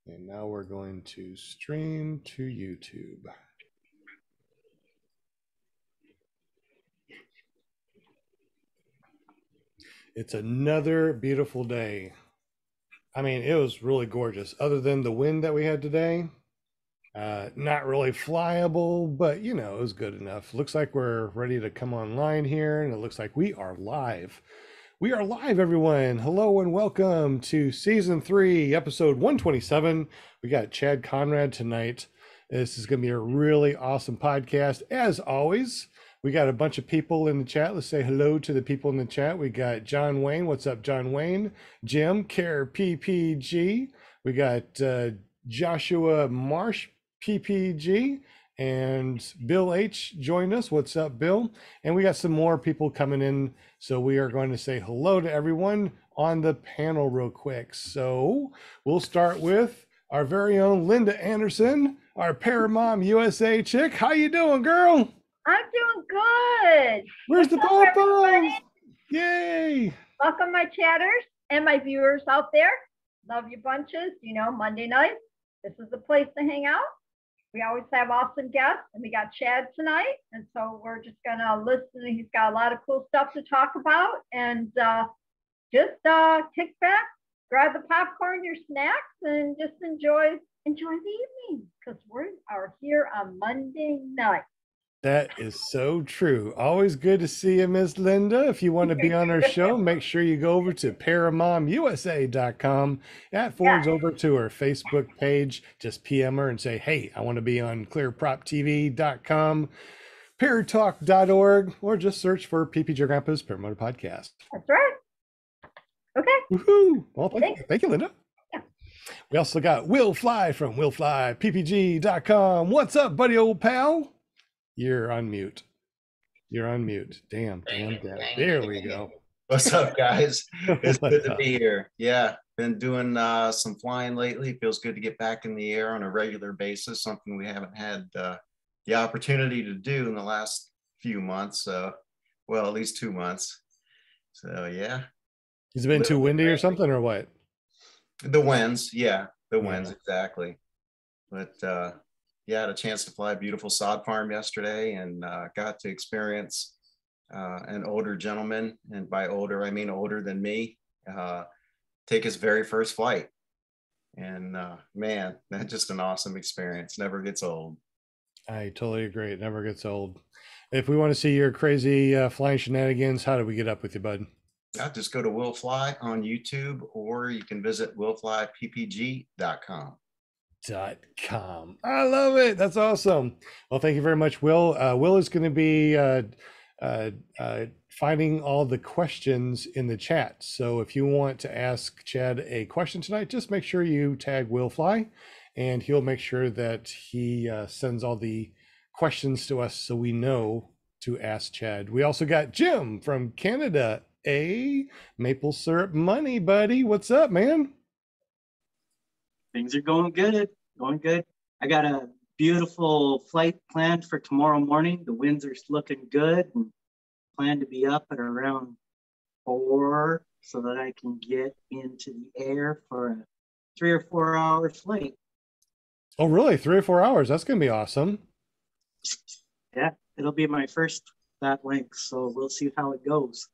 And now we're going to stream to YouTube. It's another beautiful day. I mean, it was really gorgeous. Other than the wind that we had today, not really flyable, but you know, it was good enough. Looks like we're ready to come online here, and it looks like we are live. We are live, everyone. Hello and welcome to season 3, episode 127. We got Chad Conrad tonight. This is going to be a really awesome podcast. As always, we got a bunch of people in the chat. Let's say hello to the people in the chat. We got John Wayne. What's up, John Wayne? Jim, Care PPG. We got Joshua Marsh, PPG. And Bill H joined us. What's up, Bill? And we got some more people coming in. So we are going to say hello to everyone on the panel real quick. So we'll start with our very own Linda Anderson, our Paramom USA chick. How you doing, girl? I'm doing good. Where's the pom-poms? Yay. Welcome, my chatters and my viewers out there. Love you bunches. You know, Monday night, this is the place to hang out. We always have awesome guests, and we got Chad tonight. And so we're just going to listen. He's got a lot of cool stuff to talk about. And just kick back, grab the popcorn, your snacks, and just enjoy the evening, because we are here on Monday night. That is so true. Always good to see you, Miss Linda. If you want to be on our show, make sure you go over to paramomusa.com. That forwards over to her Facebook page. Just PM her and say, hey, I want to be on clearproptv.com, paratalk.org, or just search for PPG Grandpa's Paramotor Podcast. That's right. Okay. Woohoo. Well, thank you, Linda. Yeah. We also got Will Fly from willflyppg.com. What's up, buddy, old pal? You're on mute. You're on mute. Damn. There we go. What's up, guys? It's good to be here. Yeah, been doing some flying lately. Feels good to get back in the air on a regular basis, something we haven't had the opportunity to do in the last few months. Well, at least 2 months. So, yeah. Has it been too windy or something, or what? The winds, yeah. The winds, exactly. But, yeah, I had a chance to fly a beautiful sod farm yesterday, and got to experience an older gentleman, and by older, I mean older than me, take his very first flight. And man, that's just an awesome experience. Never gets old. I totally agree. It never gets old. If we want to see your crazy flying shenanigans, how do we get up with you, bud? Just go to Will Fly on YouTube, or you can visit willflyppg.com. I love it. That's awesome. Well, thank you very much, Will. Will is going to be finding all the questions in the chat. So if you want to ask Chad a question tonight, just make sure you tag Will Fly, and he'll make sure that he sends all the questions to us so we know to ask Chad. We also got Jim from Canada. Maple syrup money, buddy. What's up, man? Things are going good. I got a beautiful flight planned for tomorrow morning. The winds are looking good, and plan to be up at around 4 so that I can get into the air for a 3 or 4 hour flight. Oh, really? 3 or 4 hours? That's going to be awesome. Yeah, it'll be my first that length, so we'll see how it goes.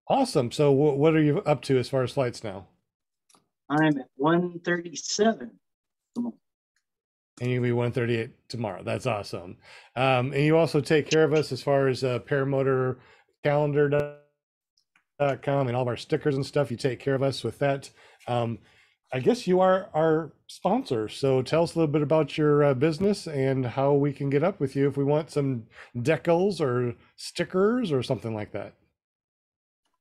Awesome. So what are you up to as far as flights now? I'm at 137. And you'll be 138 tomorrow. That's awesome. And you also take care of us as far as paramotorcalendar.com and all of our stickers and stuff. You take care of us with that. I guess you are our sponsor. So tell us a little bit about your business and how we can get up with you if we want some decals or stickers or something like that.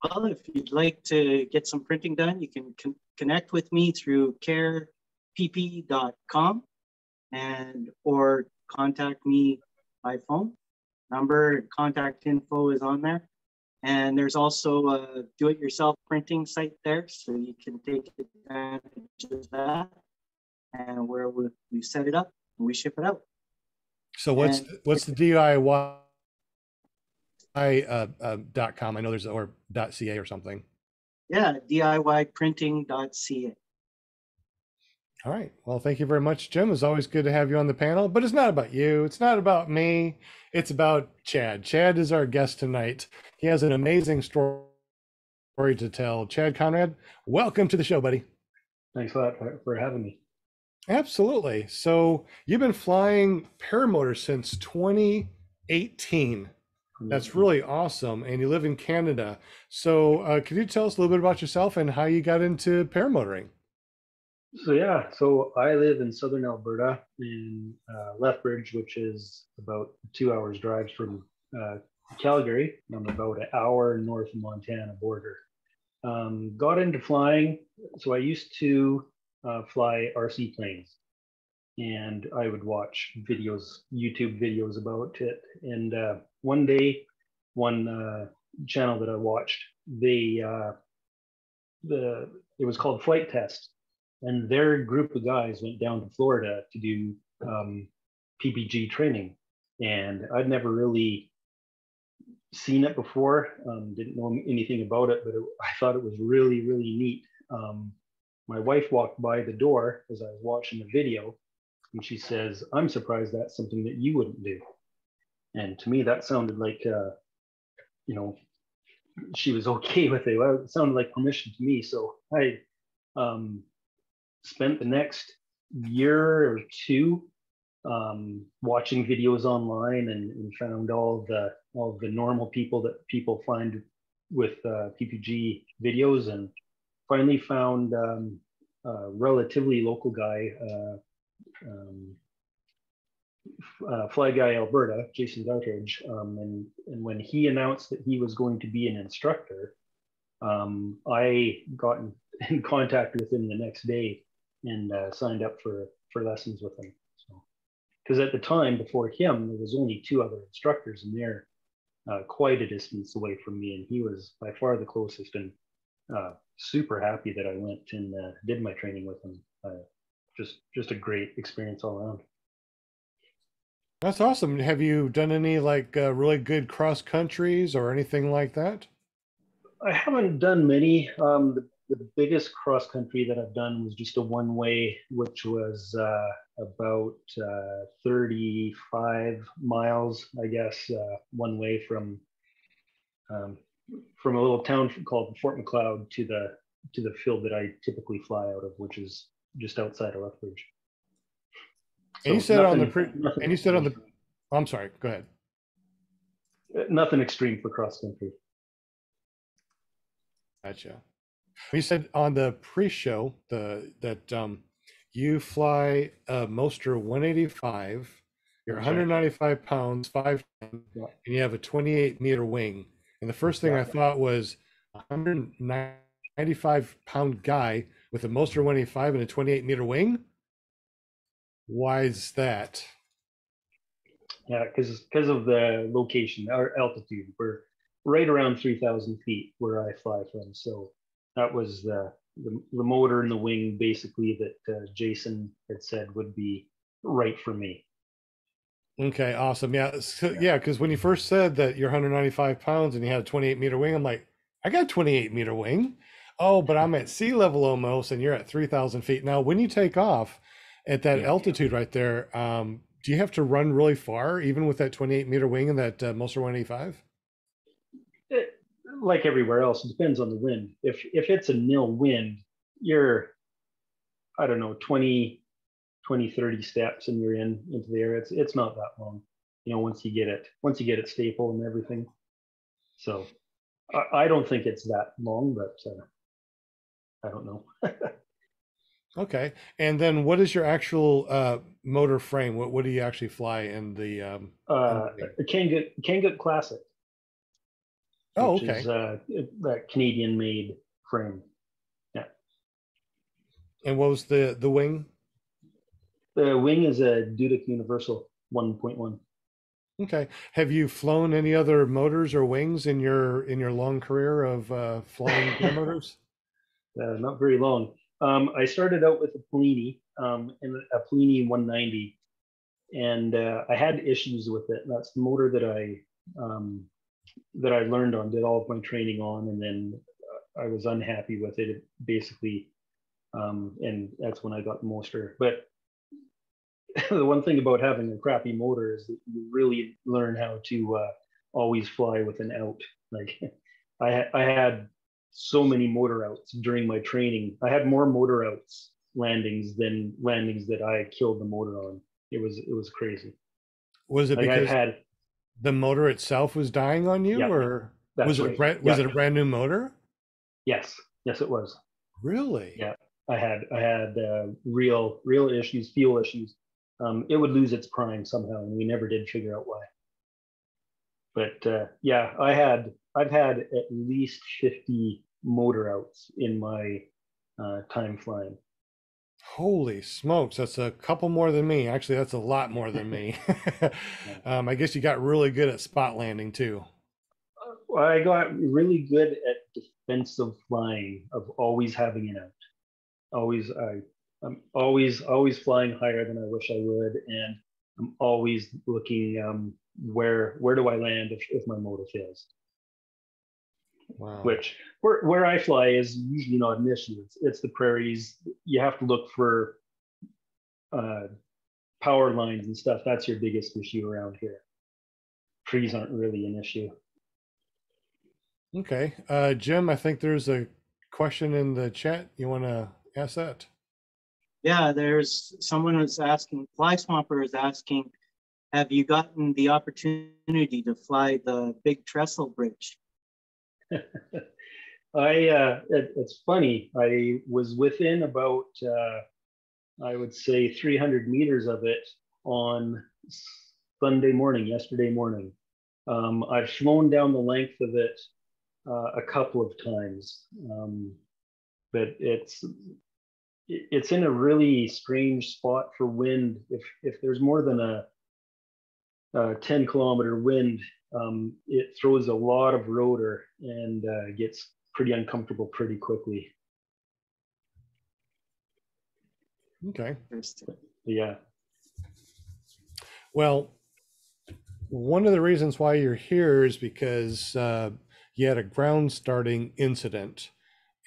Well, if you'd like to get some printing done, you can connect with me through carepp.com or contact me by phone. Number and contact info is on there. And there's also a do-it-yourself printing site there, so you can take advantage of that. And where we set it up and we ship it out. So what's the DIY? .com. I know there's or .ca or something. Yeah, DIYprinting.ca. All right. Well, thank you very much, Jim. It's always good to have you on the panel, but it's not about you. It's not about me. It's about Chad. Chad is our guest tonight. He has an amazing story to tell. Chad Conrad, welcome to the show, buddy. Thanks a lot for having me. Absolutely. So you've been flying paramotor since 2018. That's really awesome. And you live in Canada. So could you tell us a little bit about yourself and how you got into paramotoring? So I live in southern Alberta in Lethbridge, which is about 2 hours drive from Calgary. I'm about an hour north of Montana border. Got into flying. So I used to fly RC planes, and I would watch videos, YouTube videos about it. And one day, one channel that I watched, it was called Flight Test, and their group of guys went down to Florida to do PPG training, and I'd never really seen it before, didn't know anything about it, but I thought it was really, really neat. My wife walked by the door as I was watching the video, and she says, "I'm surprised that's something that you wouldn't do." And to me, that sounded like, she was okay with it. Well, it sounded like permission to me. So I spent the next year or two watching videos online and found all the normal people that people find with PPG videos, and finally found a relatively local guy, Fly Guy Alberta, Jason Doutridge, and when he announced that he was going to be an instructor, I got in contact with him the next day and signed up for lessons with him. So, because at the time before him, there was only 2 other instructors, and they're quite a distance away from me, and he was by far the closest, and super happy that I went and did my training with him. Just a great experience all around. That's awesome. Have you done any like really good cross countries or anything like that? I haven't done many. The biggest cross country that I've done was just a one-way, which was about 35 miles, I guess, one way from a little town called Fort Macleod to the field that I typically fly out of, which is just outside of Lethbridge. And you said I'm sorry, go ahead. Nothing extreme for cross country. Gotcha. You said on the pre-show that you fly a Moster 185, you're 195 pounds, 5'10", and you have a 28-meter wing. And the first thing I thought was a 195-pound guy with a Moster 185 and a 28-meter wing? Why is that? Yeah, because of the location, our altitude. We're right around 3,000 feet where I fly from. So that was the motor and the wing basically that Jason had said would be right for me. Okay, awesome. Yeah, so, yeah, because when you first said that you're 195 pounds and you had a 28-meter wing, I'm like, I got a 28-meter wing. Oh, but I'm at sea level almost, and you're at 3,000 feet. Now, when you take off at that altitude right there, do you have to run really far, even with that 28-meter wing and that Moster 185? Like everywhere else, it depends on the wind. If it's a nil wind, you're, I don't know, 20, 30 steps and you're into the air. It's not that long, once you get it stable and everything. So I don't think it's that long, but I don't know. Okay. And then what is your actual motor frame? What do you actually fly in the Kangut Classic. Oh, which okay. is that Canadian made frame. Yeah. And what was the wing? The wing is a Dudek Universal 1.1. Okay. Have you flown any other motors or wings in your long career of flying motors? Not very long. I started out with a Polini, and a Polini 190, and I had issues with it. That's the motor that I learned on, did all of my training on, and then I was unhappy with it. It basically And that's when I got the Moster. But the one thing about having a crappy motor is that you really learn how to always fly with an out. Like I had so many motor outs during my training. I had more motor outs landings than landings that I killed the motor on. It was crazy. Was it Like because I've had, the motor itself was dying on you, yeah, or that's was it right. was Yeah. it a brand new motor? Yes, yes, it was. Really? Yeah, I had real issues, fuel issues. It would lose its prime somehow, and we never did figure out why. But yeah, I've had at least 50 motor outs in my time flying. Holy smokes, that's a couple more than me. Actually, that's a lot more than me. I guess you got really good at spot landing too. I got really good at defensive flying, of always having an out. Always, I'm always flying higher than I wish I would, and I'm always looking where do I land if my motor fails. Wow. Which where I fly is usually not an issue. It's the prairies. You have to look for power lines and stuff. That's your biggest issue around here. Trees aren't really an issue. Okay. Jim, I think there's a question in the chat. You want to ask that? Yeah, there's someone who's asking, Fly Swamper is asking, have you gotten the opportunity to fly the big trestle bridge? It's funny. I was within about I would say 300 meters of it on yesterday morning. I've flown down the length of it a couple of times, but it's in a really strange spot for wind. If there's more than a 10-kilometer wind, it throws a lot of rotor and gets pretty uncomfortable pretty quickly. Okay. Yeah. Well, one of the reasons why you're here is because you had a ground starting incident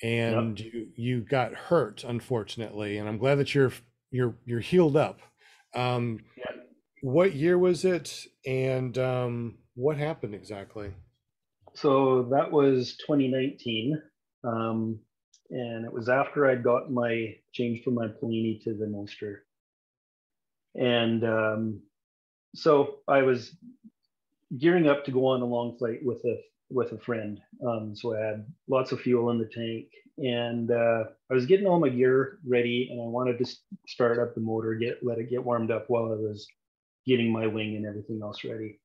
and you got hurt, unfortunately. And I'm glad that you're healed up. What year was it, and what happened exactly? So that was 2019, and it was after I'd got my change from my Polini to the Monster. And so I was gearing up to go on a long flight with a friend. So I had lots of fuel in the tank, and I was getting all my gear ready, and I wanted to start up the motor, let it get warmed up while I was getting my wing and everything else ready.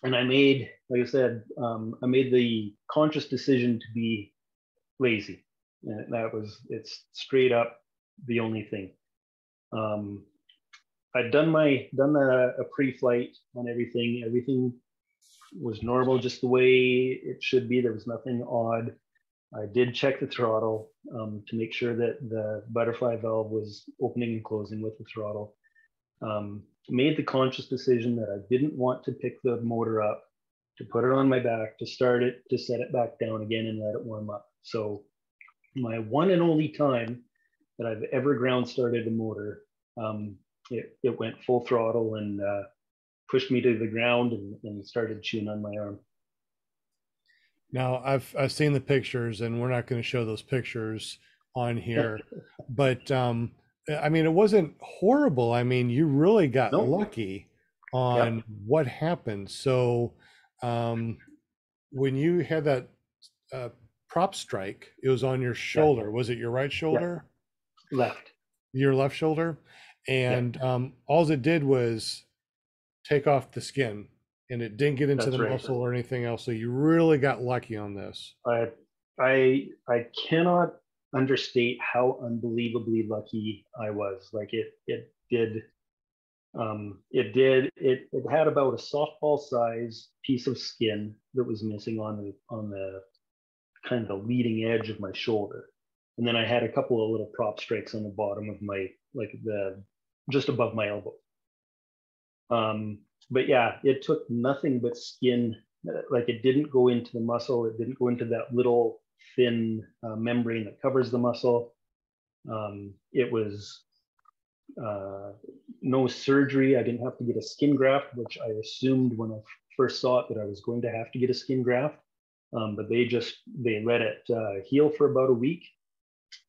And I made, like I said, I made the conscious decision to be lazy. And it's straight up the only thing. I'd done a pre-flight on everything. Everything was normal, just the way it should be. There was nothing odd. I did check the throttle to make sure that the butterfly valve was opening and closing with the throttle. Made the conscious decision that I didn't want to pick the motor up, to put it on my back, to start it, to set it back down again and let it warm up. So my one and only time that I've ever ground started a motor, it went full throttle and pushed me to the ground and started chewing on my arm. Now I've seen the pictures, and we're not going to show those pictures on here, but I mean, it wasn't horrible. I mean, you really got lucky on what happened. So when you had that prop strike, it was on your shoulder. Was it your right shoulder? Left. Your left shoulder. And all it did was take off the skin, and it didn't get into the muscle or anything else. So you really got lucky on this. I cannot understate how unbelievably lucky I was. Like it had about a softball size piece of skin that was missing on the kind of the leading edge of my shoulder. And then I had a couple of little prop strikes on the bottom of my, just above my elbow. But yeah, it took nothing but skin. Like it didn't go into the muscle. It didn't go into that little thin membrane that covers the muscle. It was no surgery. I didn't have to get a skin graft, which I assumed when I first saw it that I was going to have to get a skin graft. But they let it heal for about a week,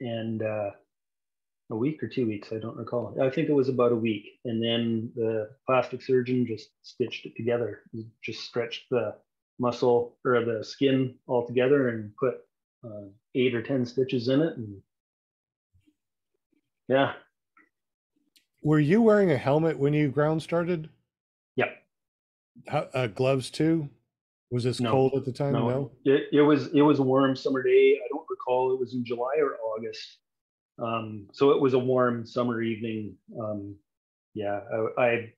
and a week or 2 weeks, I don't recall. I think it was about a week. And then the plastic surgeon just stitched it together, just stretched the muscle or the skin all together and put 8 or 10 stitches in it. And yeah. Were you wearing a helmet when you ground started? Yep. Gloves too? Was this cold at the time? No. It was a warm summer day. I don't recall. It was in July or August. So it was a warm summer evening. Yeah, I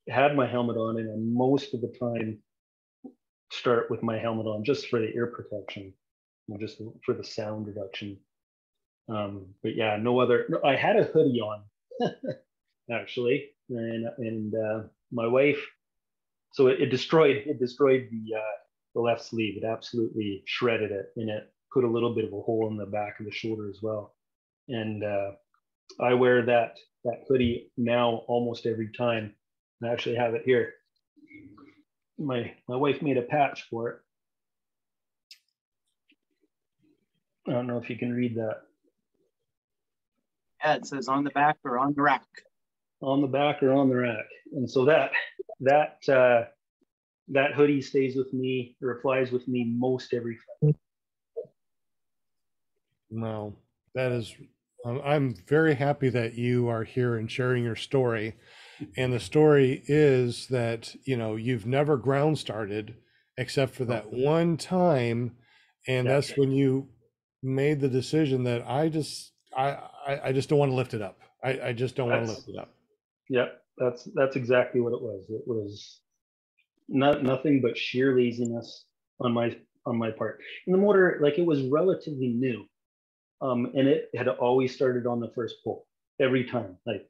had my helmet on, and I most of the time start with my helmet on just for the ear protection, just for the sound reduction. But yeah, no, I had a hoodie on actually, and my wife. So it destroyed the left sleeve. It absolutely shredded it, and it put a little bit of a hole in the back of the shoulder as well. And I wear that hoodie now almost every time. I actually have it here. My wife made a patch for it. I don't know if you can read that. Yeah, it says on the back or on the rack. On the back or on the rack. And so that hoodie stays with me or flies with me most every flight. No, that is, I'm very happy that you are here and sharing your story. And the story is that, you've never ground started except for that one time. And that's when you made the decision that I just don't want to lift it up. I just don't want to lift it up. Yeah, that's exactly what it was. It was nothing but sheer laziness on my part. And the motor, like, it was relatively new. And it had always started on the first pull every time, like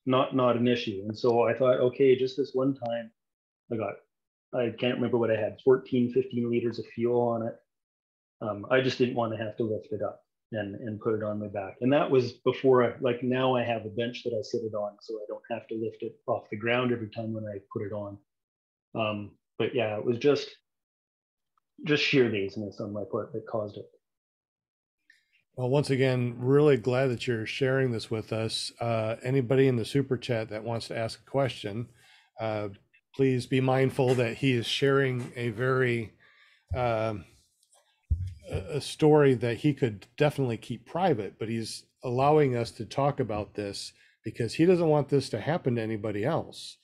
not an issue. And so I thought, okay, just this one time, I can't remember what I had, 14, 15 liters of fuel on it. I just didn't want to have to lift it up and put it on my back. And that was before, now I have a bench that I sit it on, so I don't have to lift it off the ground every time when I put it on. But yeah, it was just sheer laziness on my part that caused it. Well, once again, really glad that you're sharing this with us. Anybody in the super chat that wants to ask a question, please be mindful that he is sharing a very a story that he could definitely keep private, but he's allowing us to talk about this because he doesn't want this to happen to anybody else.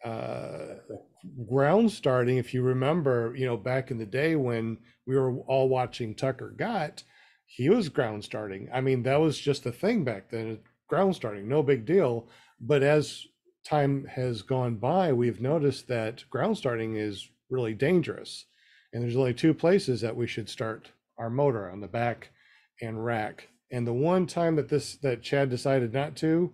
Ground starting, if you remember, back in the day when we were all watching Tucker Got, he was ground starting. I mean, that was just a thing back then, ground starting, no big deal. But as time has gone by, we've noticed that ground starting is really dangerous. And there's only two places that we should start our motor, on the back and rack. And the one time that Chad decided not to,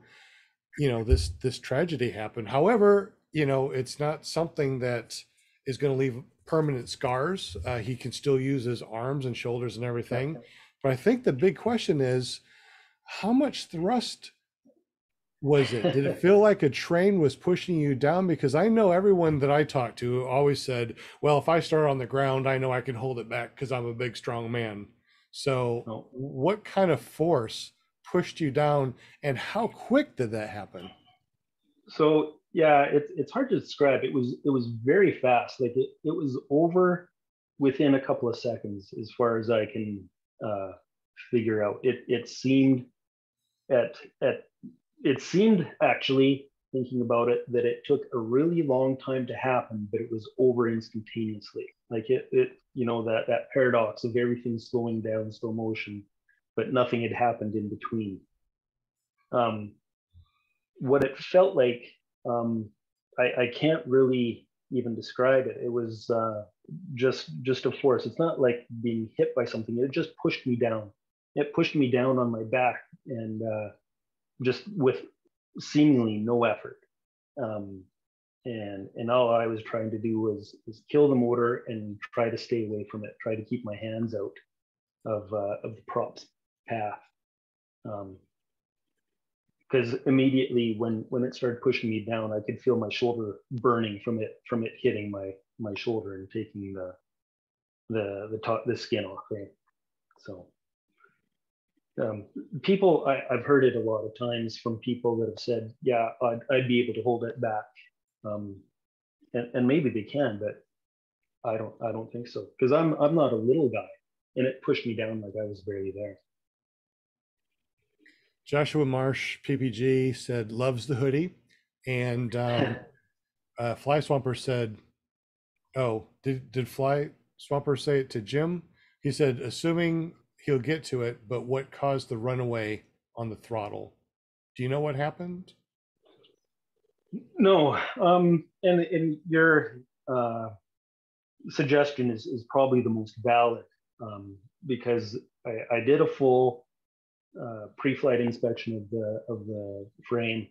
this tragedy happened. However, it's not something that is going to leave permanent scars. He can still use his arms and shoulders and everything. But I think the big question is, how much thrust was it? Did it feel like a train was pushing you down? Because I know everyone that I talked to always said, well, if I start on the ground, I know I can hold it back because I'm a big, strong man. So what kind of force pushed you down, and how quick did that happen? So yeah, it's hard to describe. It was very fast. Like it was over within a couple of seconds, as far as I can figure out. It seemed actually, thinking about it, that it took a really long time to happen, but it was over instantaneously. Like it that paradox of everything slowing down in slow motion, but nothing had happened in between. What it felt like, I can't really even describe it. It was just a force. It's not like being hit by something. It just pushed me down. It pushed me down on my back, and just with seemingly no effort. and all I was trying to do was kill the motor and try to stay away from it, try to keep my hands out of the prop's path. Because immediately when it started pushing me down, I could feel my shoulder burning from it hitting my shoulder and taking the skin off there. So people, I've heard it a lot of times from people that have said, yeah, I'd be able to hold it back. And maybe they can, but I don't think so, because I'm not a little guy, and it pushed me down like I was barely there. Joshua Marsh, PPG, said loves the hoodie, and Fly Swamper said, "Oh, did Fly Swamper say it to Jim?" He said, "Assuming he'll get to it, but what caused the runaway on the throttle? Do you know what happened?" No, and your suggestion is probably the most valid, because I did a full pre-flight inspection of the frame.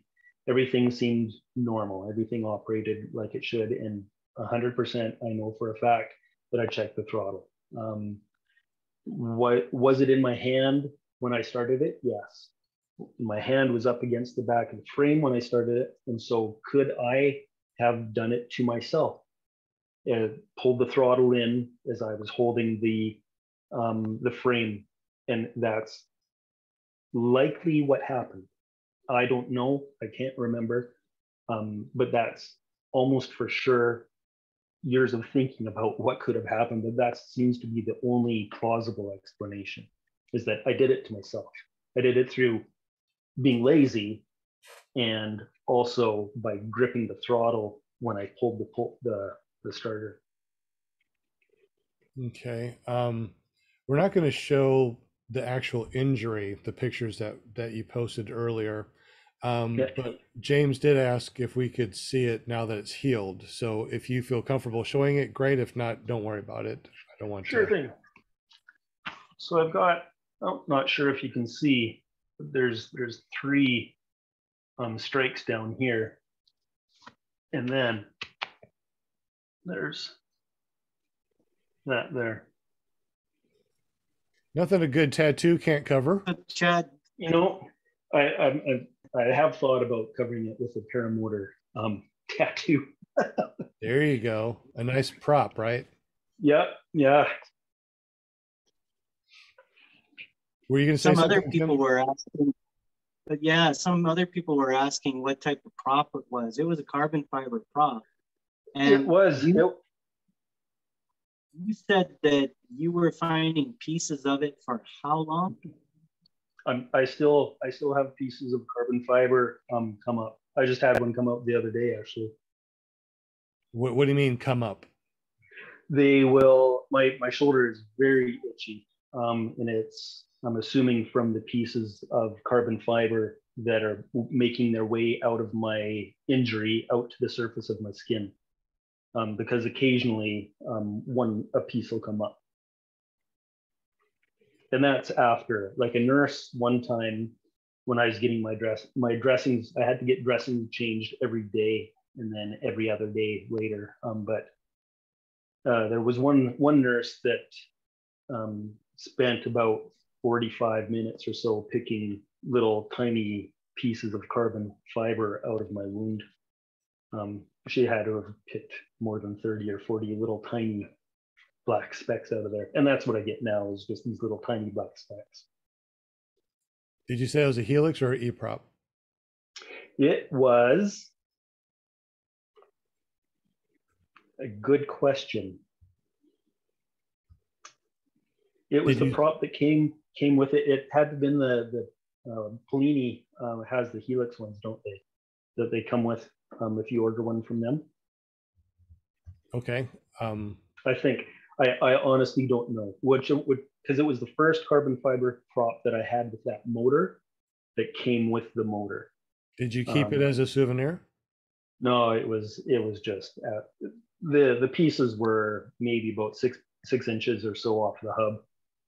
Everything seemed normal. Everything operated like it should, and 100% I know for a fact that I checked the throttle. What was it in my hand when I started it? Yes. My hand was up against the back of the frame when I started it, and so could I have done it to myself? Pulled the throttle in as I was holding the frame, and that's likely what happened. I don't know. I can't remember, but that's almost for sure years of thinking about what could have happened. But that seems to be the only plausible explanation, is that I did it to myself. I did it through being lazy, and also by gripping the throttle when I pulled the starter. Okay. We're not going to show the actual injury, the pictures that you posted earlier. But James did ask if we could see it now that it's healed. So if you feel comfortable showing it, great. If not, don't worry about it. I don't want Sure thing. So I've got, not sure if you can see, but there's 3 strikes down here, and then there's that there. Nothing a good tattoo can't cover. Chad, You know, I have thought about covering it with a paramotor tattoo. There you go. A nice prop, right? Yeah. Were you going to say some other something, people Jim? were asking, but yeah, some other people were asking what type of prop it was. It was a carbon fiber prop. And it was. You said that you were finding pieces of it for how long? I still have pieces of carbon fiber come up. I just had one come up the other day, actually. What do you mean come up? They will. My shoulder is very itchy, and I'm assuming from the pieces of carbon fiber that are making their way out of my injury out to the surface of my skin. Because occasionally a piece will come up. And that's after, like a nurse one time when I was getting my dressings, I had to get dressing changed every day and then every other day later. But there was one nurse that spent about 45 minutes or so picking little tiny pieces of carbon fiber out of my wound. She had to have picked more than 30 or 40 little tiny black specks out of there. And that's what I get now, is just these little tiny black specks. Did you say it was a helix or an E-prop? It was a good question. It was the prop that came with it. It had to have been the Polini has the helix ones, don't they? That they come with if you order one from them. Okay. I think I honestly don't know because it was the first carbon fiber prop that I had with that motor that came with the motor. Did you keep it as a souvenir? No, it was just the pieces were maybe about six inches or so off the hub,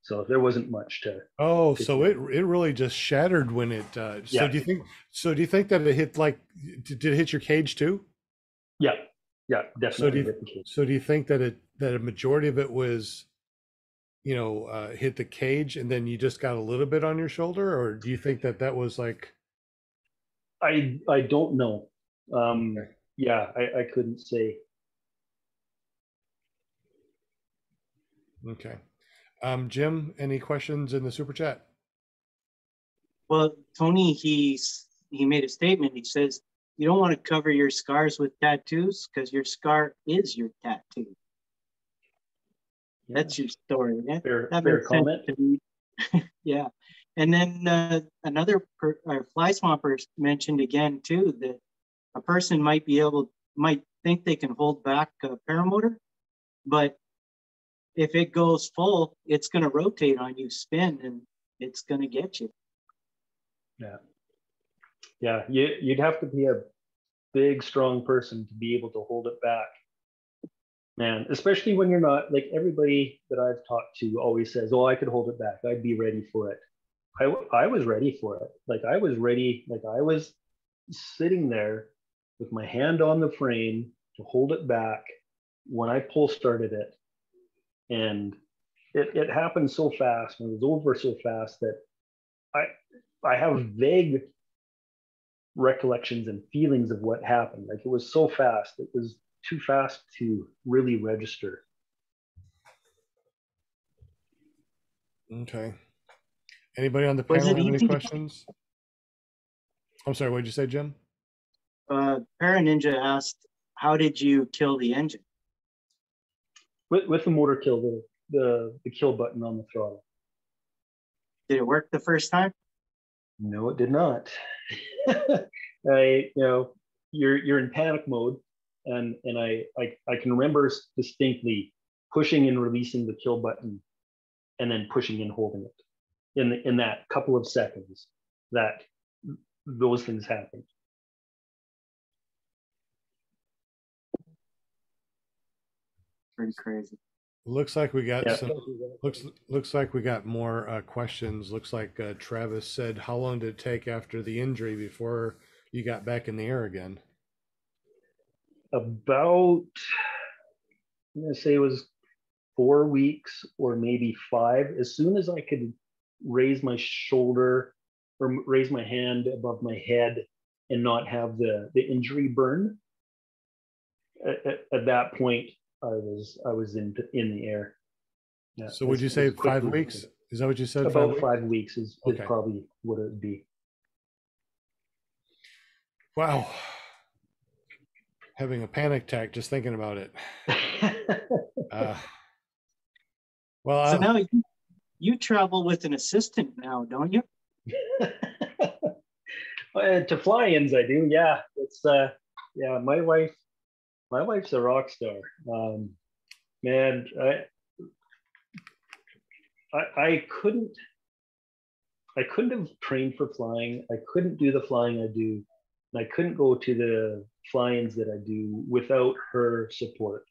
so there wasn't much to. Oh, so it really just shattered when it. Yeah. Do you think that it hit did it hit your cage too? Yeah, So definitely hit the cage. so do you think that a majority of it was, hit the cage and then you just got a little bit on your shoulder, or do you think that that was like? I don't know. Okay. Yeah, I couldn't say. Okay. Jim, any questions in the super chat? Well, Tony, he made a statement. He says you don't want to cover your scars with tattoos because your scar is your tattoo. Yeah. That's your story. Yeah? Fair That makes sense comment. to me. Yeah. And then another fly swamper mentioned again too that a person might think they can hold back a paramotor, but if it goes full, it's going to rotate on you, spin, and it's going to get you. Yeah. Yeah, you'd have to be a big, strong person to be able to hold it back. Man, especially when you're not, like, everybody that I've talked to always says, oh, I could hold it back. I'd be ready for it. I was ready for it. Like, I was ready. Like, I was sitting there with my hand on the frame to hold it back when I pull started it. And it happened so fast and it was over so fast that I have vague recollections and feelings of what happened. Like, it was so fast. It was too fast to really register. Okay. Anybody on the Was panel it have any easy? questions? I'm sorry, what did you say, Jim? Para Ninja asked, how did you kill the engine? With the motor kill, the kill button on the throttle. Did it work the first time? No, it did not. You're in panic mode, and I can remember distinctly pushing and releasing the kill button, and then pushing and holding it in that couple of seconds that those things happened. Pretty crazy. Looks like we got Yeah. some. Looks like we got more questions. Looks like Travis said, "How long did it take after the injury before you got back in the air again?" About, I'm gonna say it was 4 weeks or maybe 5. As soon as I could raise my shoulder or raise my hand above my head and not have the injury burn, at that point I was in the air. Yeah, So would you say 5 weeks? Is that what you said? About 5 weeks? 5 weeks is Okay. probably what it would be. Wow. Having a panic attack just thinking about it. Well, so now you travel with an assistant now, don't you? To fly-ins, I do. Yeah, it's yeah. My wife's a rock star. Man, I couldn't have trained for flying. I couldn't do the flying I do, and I couldn't go to the fly-ins that I do without her support.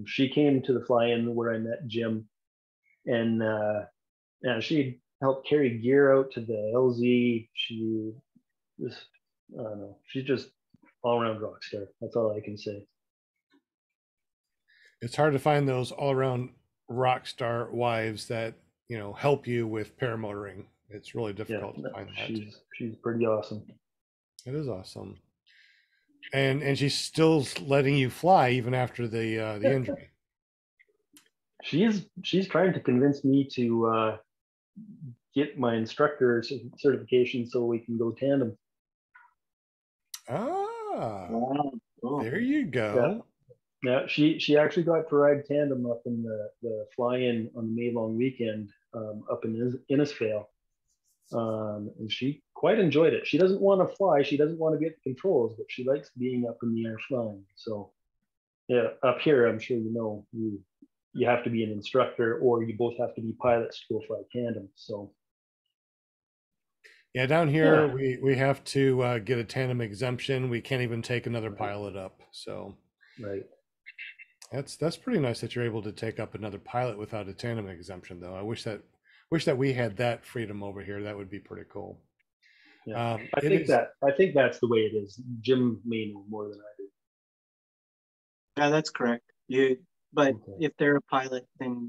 She came to the fly-in where I met Jim, and yeah, she helped carry gear out to the LZ. She was, I don't know, she's just all-around rock star. That's all I can say. it's hard to find those all-around rock star wives that help you with paramotoring. It's really difficult to find that. She's pretty awesome. It is awesome, and she's still letting you fly even after the injury. She's trying to convince me to get my instructor certification so we can go tandem. Ah, Wow, cool. there you go. Yeah, she actually got to ride tandem up in the fly-in on the May long weekend up in Innisfail, and she quite enjoyed it. She doesn't want to fly, she doesn't want to get the controls, but she likes being up in the air flying. So yeah, up here, I'm sure you have to be an instructor, or you both have to be pilots to go fly tandem. So yeah, down here we have to get a tandem exemption. We can't even take another pilot up. So right. That's pretty nice that you're able to take up another pilot without a tandem exemption, though. I wish that we had that freedom over here. That would be pretty cool. Yeah, I think that's the way it is. Jim may know more than I do. Yeah, that's correct. But Okay. if they're a pilot, then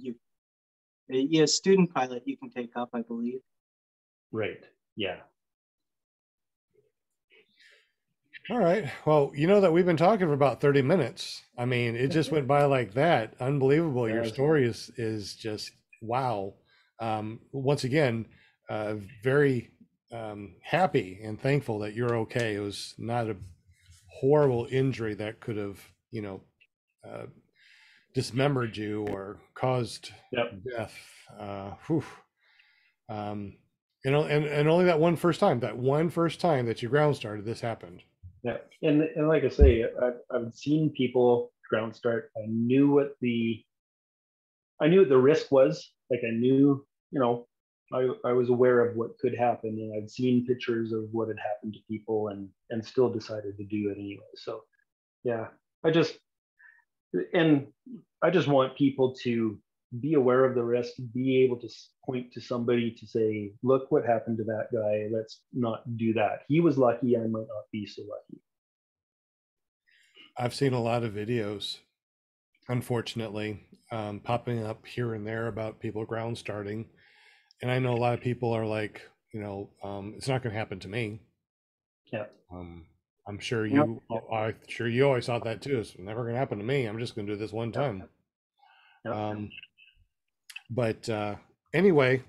yeah, student pilot you can take up, I believe. Right. Yeah. All right. Well, you know that we've been talking for about 30 minutes. I mean, it just went by like that. Unbelievable. Your Yes. story is just wow. Once again, very happy and thankful that you're okay. It was not a horrible injury that could have, uh, dismembered you or caused Yep. death. Whew. Um, and only that one first time that you ground started, this happened. Yeah. And like I say, I've seen people ground start. I knew what the risk was. Like I knew, I was aware of what could happen, and I'd seen pictures of what had happened to people, and still decided to do it anyway. So yeah, I just and I just want people to be aware of the risk, be able to point to somebody to say, look what happened to that guy. Let's not do that. He was lucky. I might not be so lucky. I've seen a lot of videos, unfortunately, popping up here and there about people ground starting. And I know a lot of people are like, it's not going to happen to me. Yeah. I'm sure Yep. I'm sure you always thought that too. It's never going to happen to me. I'm just going to do this one time. Yep. But anyway,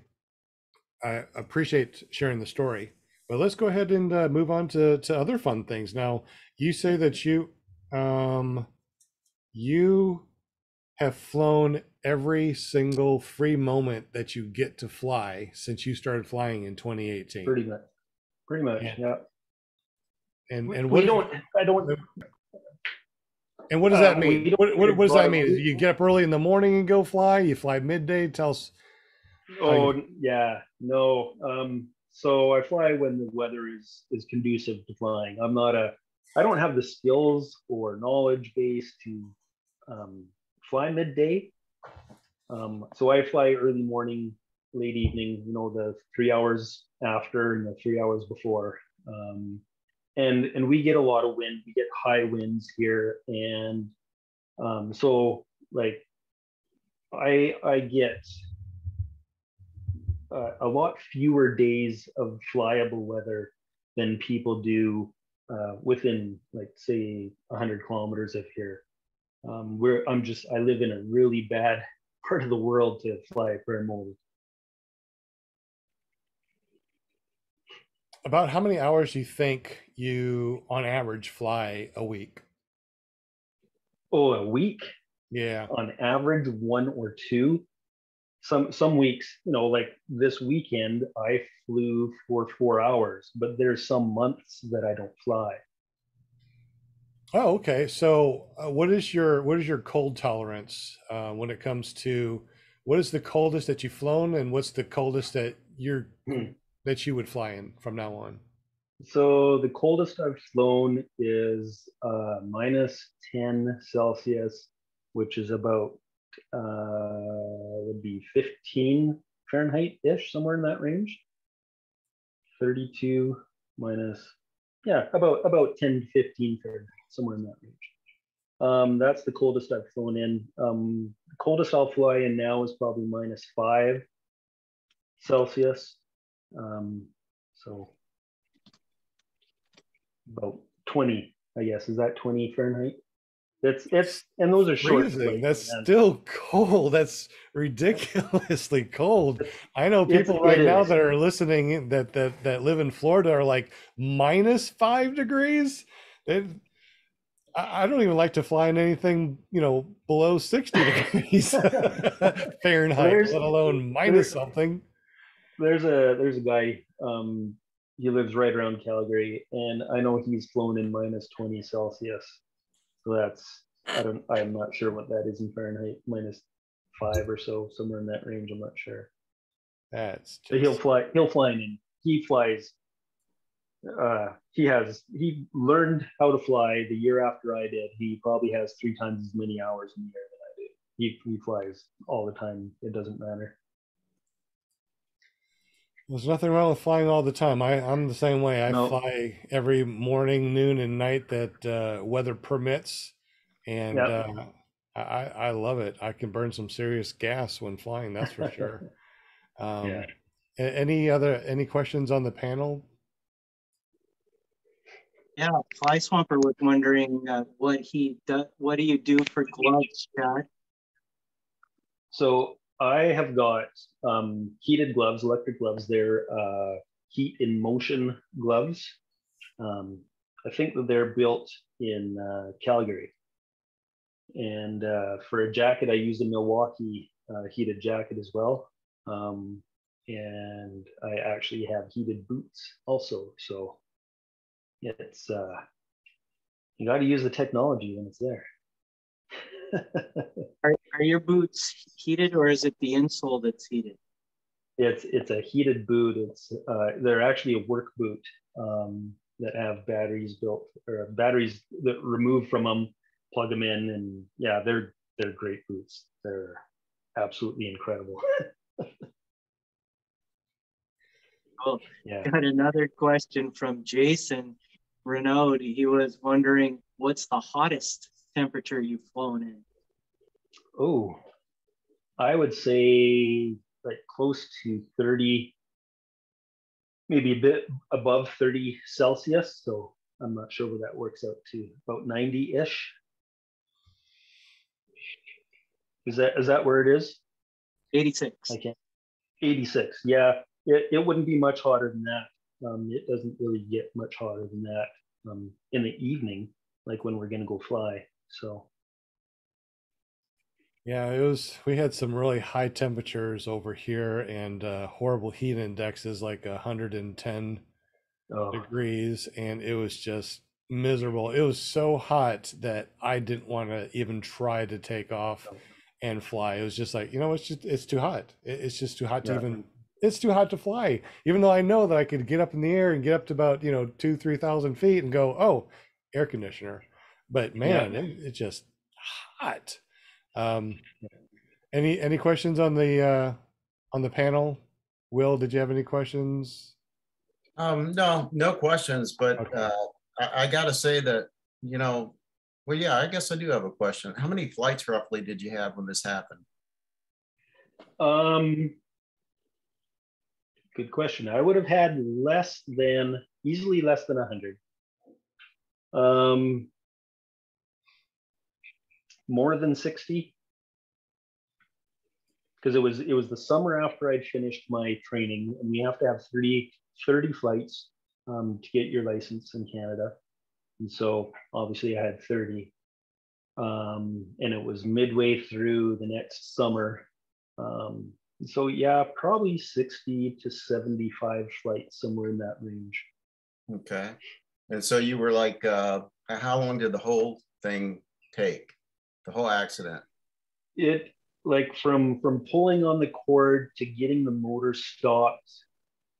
I appreciate sharing the story. But let's go ahead and move on to other fun things. Now, you say that you have flown every single free moment that you get to fly since you started flying in 2018. Pretty much. Pretty much. And, Yeah. and We what don't. I don't. and what does that We mean? don't What get does brought that up. mean? You get up early in the morning and go fly? You fly midday? Tell us how Oh you. yeah, no. So I fly when the weather is conducive to flying. I don't have the skills or knowledge base to fly midday. So I fly early morning, late evening. The 3 hours after and the 3 hours before. And we get a lot of wind. We get high winds here, and so like I get a lot fewer days of flyable weather than people do within, like, say 100 kilometers of here. Where I live in a really bad part of the world to fly paramotor. About how many hours do you think you, on average, fly a week? Oh, a week Yeah. on average, one or two. Some weeks, like this weekend, I flew for 4 hours, but there's some months that I don't fly. Oh, okay. So, what is your cold tolerance when it comes to what is the coldest that you've flown, and what's the coldest that you would fly in from now on? So the coldest I've flown is -10 Celsius, which is about would be 15 Fahrenheit ish, somewhere in that range. 32 minus, yeah, about 10 to 15 Fahrenheit, somewhere in that range. That's the coldest I've flown in. The coldest I'll fly in now is probably -5 Celsius. So about 20, I guess. Is that 20 Fahrenheit? And those are short Freezing. flights, That's man. still cold. That's ridiculously cold. I know people It right now is. that are listening that live in Florida are like -5 degrees. It, I don't even like to fly in anything, below 60 degrees Fahrenheit, there's let alone minus there, something. there's a guy. He lives right around Calgary, and I know he's flown in -20 Celsius. So I'm not sure what that is in Fahrenheit. -5 or so, somewhere in that range. I'm not sure. That's But just he'll fly in. He flies. He learned how to fly the year after I did. He probably has 3 times as many hours in the year than I do. He flies all the time. It doesn't matter. there's nothing wrong with flying all the time. I'm the same way. I No. fly every morning, noon, and night that weather permits. and I love it. I can burn some serious gas when flying, that's for sure. Yeah. Any questions on the panel? Yeah, Fly Swamper was wondering what do you do for gloves, Chad? So I have got heated gloves, electric gloves. They're heat in motion gloves. I think that they're built in Calgary. And for a jacket, I use a Milwaukee heated jacket as well. And I actually have heated boots also. So it's you got to use the technology when it's there. Are your boots heated, or is it the insole that's heated? It's a heated boot. It's they're actually a work boot that have batteries built, or batteries that remove from them, plug them in, and yeah, they're great boots. They're absolutely incredible. Cool. Yeah. Got another question from Jason Renaud. He was wondering, what's the hottest temperature you've flown in? Oh, I would say like close to 30, maybe a bit above 30 Celsius. So I'm not sure where that works out to, about 90-ish. Is that where it is? 86. I can't. 86. Yeah, it wouldn't be much hotter than that. It doesn't really get much hotter than that in the evening, like when we're gonna go fly. So Yeah, we had some really high temperatures over here and horrible heat indexes like 110 degrees, and it was just miserable. It was so hot that I didn't want to even try to take off and fly. It was just like, it's too hot. It's just too hot to even, it's too hot to fly. Even though I know that I could get up in the air and get up to about, 2,000-3,000 feet and go, oh, air conditioner. But man, it's just hot. Any questions on the panel? Will, did you have any questions? No questions, but Okay. I got to say that, well, yeah, I guess I do have a question. How many flights roughly did you have when this happened? Good question. I would have had easily less than 100. More than 60. Because it was the summer after I'd finished my training, and we have to have 30 flights to get your license in Canada. And so obviously I had 30. And it was midway through the next summer. So yeah, probably 60 to 75 flights, somewhere in that range. Okay. And so you were like, how long did the whole thing take? The whole accident? It, like from pulling on the cord to getting the motor stopped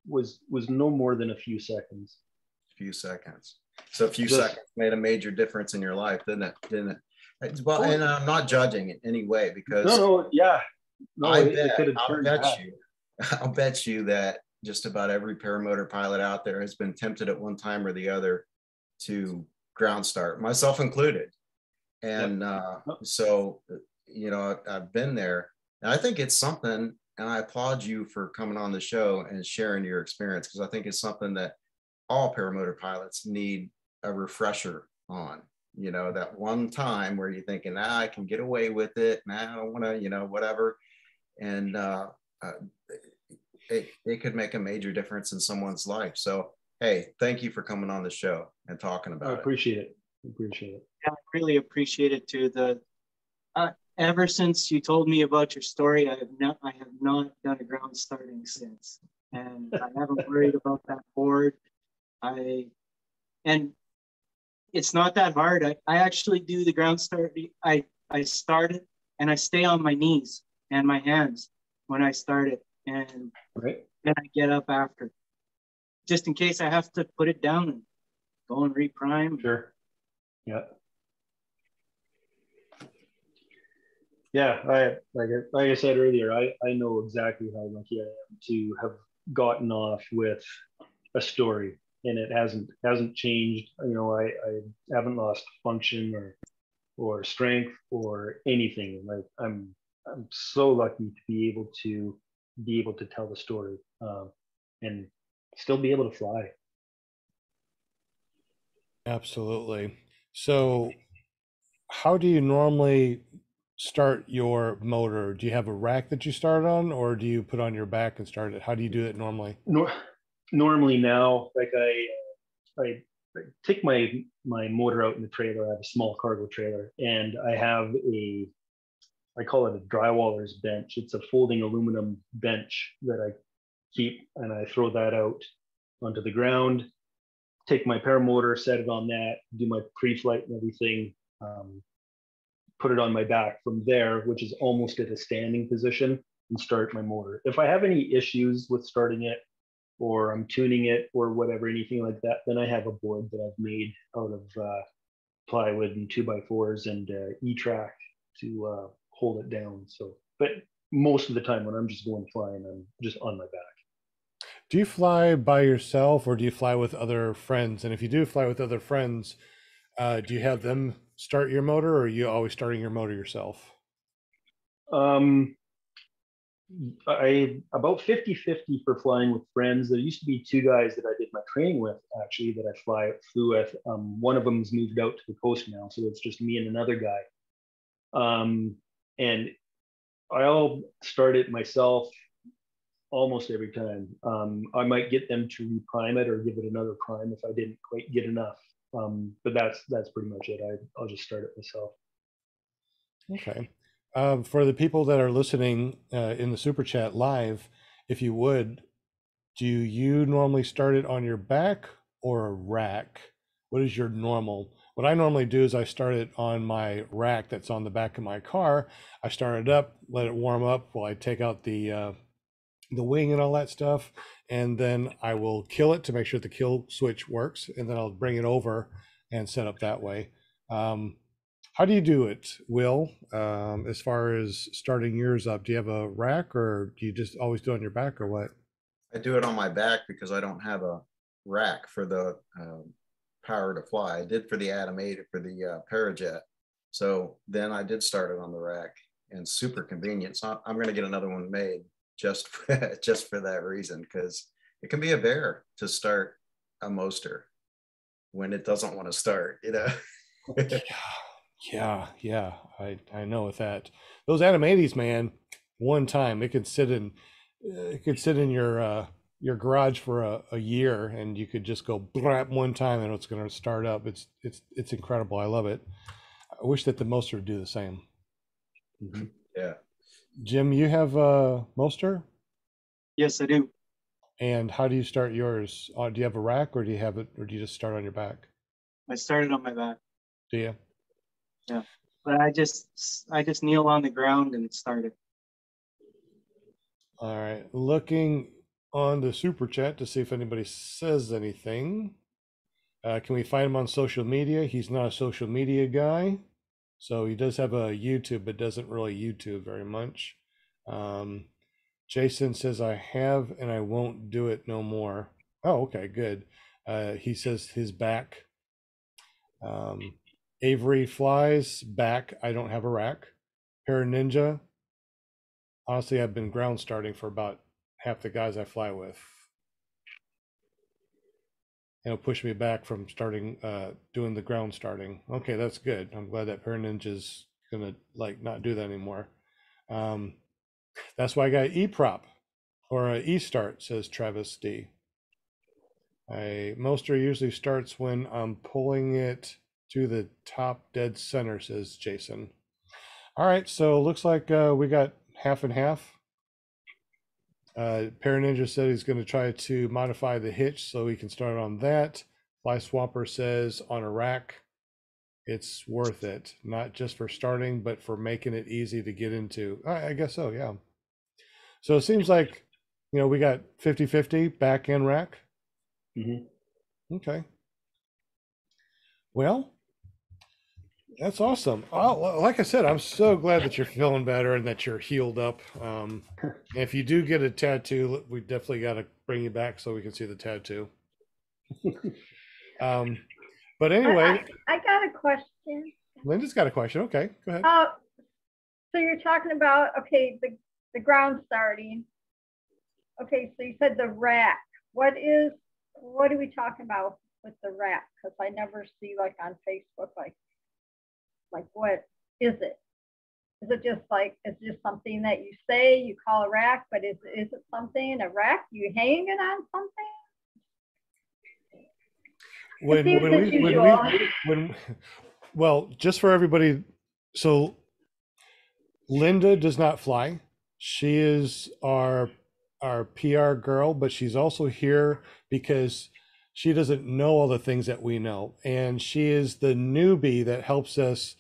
was no more than a few seconds. Few seconds. So a few seconds made a major difference in your life, didn't it? Well, and I'm not judging in any way, because I'll bet you that just about every paramotor pilot out there has been tempted at one time or the other to ground start, myself included. And so, I've been there, and I think it's something, and I applaud you for coming on the show and sharing your experience, because I think it's something that all paramotor pilots need a refresher on. That one time where you're thinking, I can get away with it, I don't want to, whatever. And it could make a major difference in someone's life. So, hey, thank you for coming on the show and talking about it. I appreciate it. Yeah, I really appreciate it too. Ever since you told me about your story, I have not done a ground starting since, and I haven't worried about that board. And it's not that hard. I actually do the ground start. I start it and I stay on my knees and my hands when I start it, and then I get up after, just in case I have to put it down and go and reprime. Sure. Yeah. Yeah, like I said earlier, I know exactly how lucky I am to have gotten off with a story, and it hasn't changed. I haven't lost function or or strength or anything. Like I'm so lucky to be able to tell the story, and still be able to fly. Absolutely. So, how do you normally start your motor? Do you have a rack that you start on, or do you put on your back and start it? How do you do it normally? Normally now, like I take my motor out in the trailer. I have a small cargo trailer, and I call it a drywaller's bench. It's a folding aluminum bench that I keep, and I throw that out onto the ground. Take my paramotor, set it on that, do my pre-flight and everything. Put it on my back from there, which is almost at a standing position, and start my motor. If I have any issues with starting it, or I'm tuning it or whatever, anything like that, then I have a board that I've made out of plywood and 2x4s and E-track to hold it down. So, but most of the time when I'm just going flying, I'm just on my back. Do you fly by yourself, or do you fly with other friends? And if you do fly with other friends, do you have them start your motor, or are you always starting your motor yourself? I about 50-50 for flying with friends. There used to be two guys that I did my training with, actually, that I flew with. One of them's moved out to the coast now, so it's just me and another guy. And I'll start it myself almost every time. I might get them to reprime it or give it another prime if I didn't quite get enough. But that's pretty much it. I'll just start it myself. Okay. For the people that are listening in the super chat live, if you would, do you normally start it on your back or a rack? What is your normal? What I normally do is I start it on my rack that's on the back of my car. I start it up, let it warm up while I take out the wing and all that stuff, and then I will kill it to make sure the kill switch works, and then I'll bring it over and set up that way. How do you do it, Will? As far as starting yours up, do you have a rack, or do you just always do it on your back, or what? I do it on my back because I don't have a rack for the power to fly. I did for the Atom 8 for the Parajet. So then I did start it on the rack, and super convenient. So I'm going to get another one made just for that reason, because it can be a bear to start a Moster when it doesn't want to start, you know. Yeah, I know with that. Those Atom 80s, man, one time it could sit in your garage for a year, and you could just go blap one time and it's going to start up. It's incredible. I love it. I wish that the Moster would do the same. Mm-hmm. Yeah. Jim, you have a Moster? Yes, I do. And how do you start yours? Do you have a rack, or do you have it, or do you just start on your back? I started on my back. Do you? Yeah, but I just kneel on the ground and it started. All right. Looking on the super chat to see if anybody says anything. Can we find him on social media? He's not a social media guy. So he does have a YouTube, but doesn't really YouTube very much. Jason says, I have and I won't do it no more. Oh, okay, good. He says his back. Avery flies back. I don't have a rack. Para Ninja. Honestly, I've been ground starting for about half the guys I fly with. It'll push me back from starting doing the ground starting. Okay, that's good. I'm glad that Para Ninja's gonna like not do that anymore. That's why I got E-prop or a E-start, says Travis D. Moster usually starts when I'm pulling it to the top dead center, says Jason. All right, so looks like we got half and half. Para Ninja said he's going to try to modify the hitch so we can start on that. Fly Swamper says on a rack, it's worth it, not just for starting, but for making it easy to get into. I guess so, yeah. So it seems like, we got 50-50 back and rack. Mm-hmm. Okay. Well, that's awesome. Like I said, I'm so glad that you're feeling better and that you're healed up. If you do get a tattoo, we definitely got to bring you back so we can see the tattoo. But anyway, I got a question. Linda's got a question. Okay, go ahead. So you're talking about, okay, the ground starting. Okay, so you said the rack. What are we talking about with the rack? Because I never see like on Facebook, like what is it? Is it just like, is it just something that you say, you call a rack, but is it something, a rack? You hang it on something? Well, just for everybody, so Linda does not fly. She is our PR girl, but she's also here because she doesn't know all the things that we know, and she is the newbie that helps us,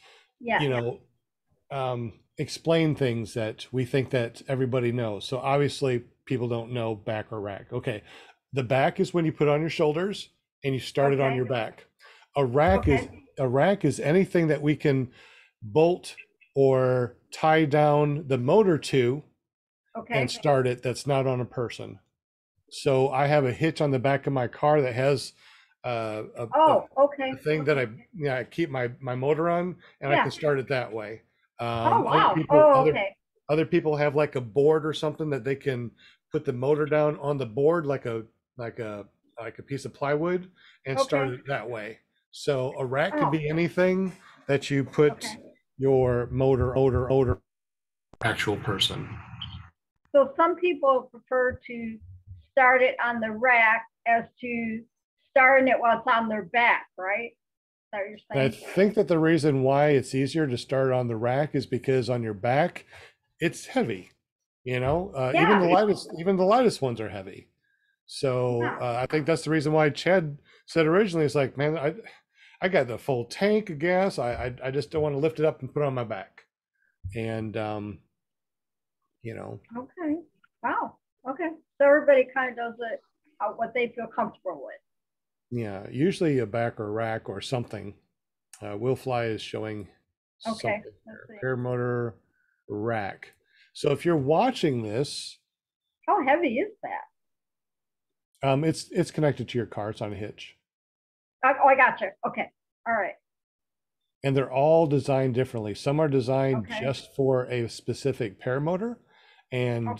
explain things that we think that everybody knows. So obviously, people don't know back or rack. Okay, the back is when you put on your shoulders and you start it on your back. A rack is anything that we can bolt or tie down the motor to and start it that's not on a person. So I have a hitch on the back of my car that has a thing that I keep my motor on, and I can start it that way. Other people have like a board or something that they can put the motor down on the board like a piece of plywood and start it that way. So a rack can be anything that you put your motor actual person. So some people prefer to start it on the rack as to starting it while it's on their back, right? Is that what you're saying? I think that the reason why it's easier to start on the rack is because on your back, it's heavy. Even the lightest ones are heavy. So I think that's the reason why Chad said originally, it's like, man, I got the full tank of gas. I just don't want to lift it up and put it on my back. And Okay. Wow. Okay. So everybody kind of does it what they feel comfortable with. Yeah, usually a back or rack or something. Will Fly is showing something there. Paramotor rack. So if you're watching this, how heavy is that? It's connected to your car. It's on a hitch. Oh, I got you. Okay. All right. And they're all designed differently. Some are designed just for a specific paramotor, and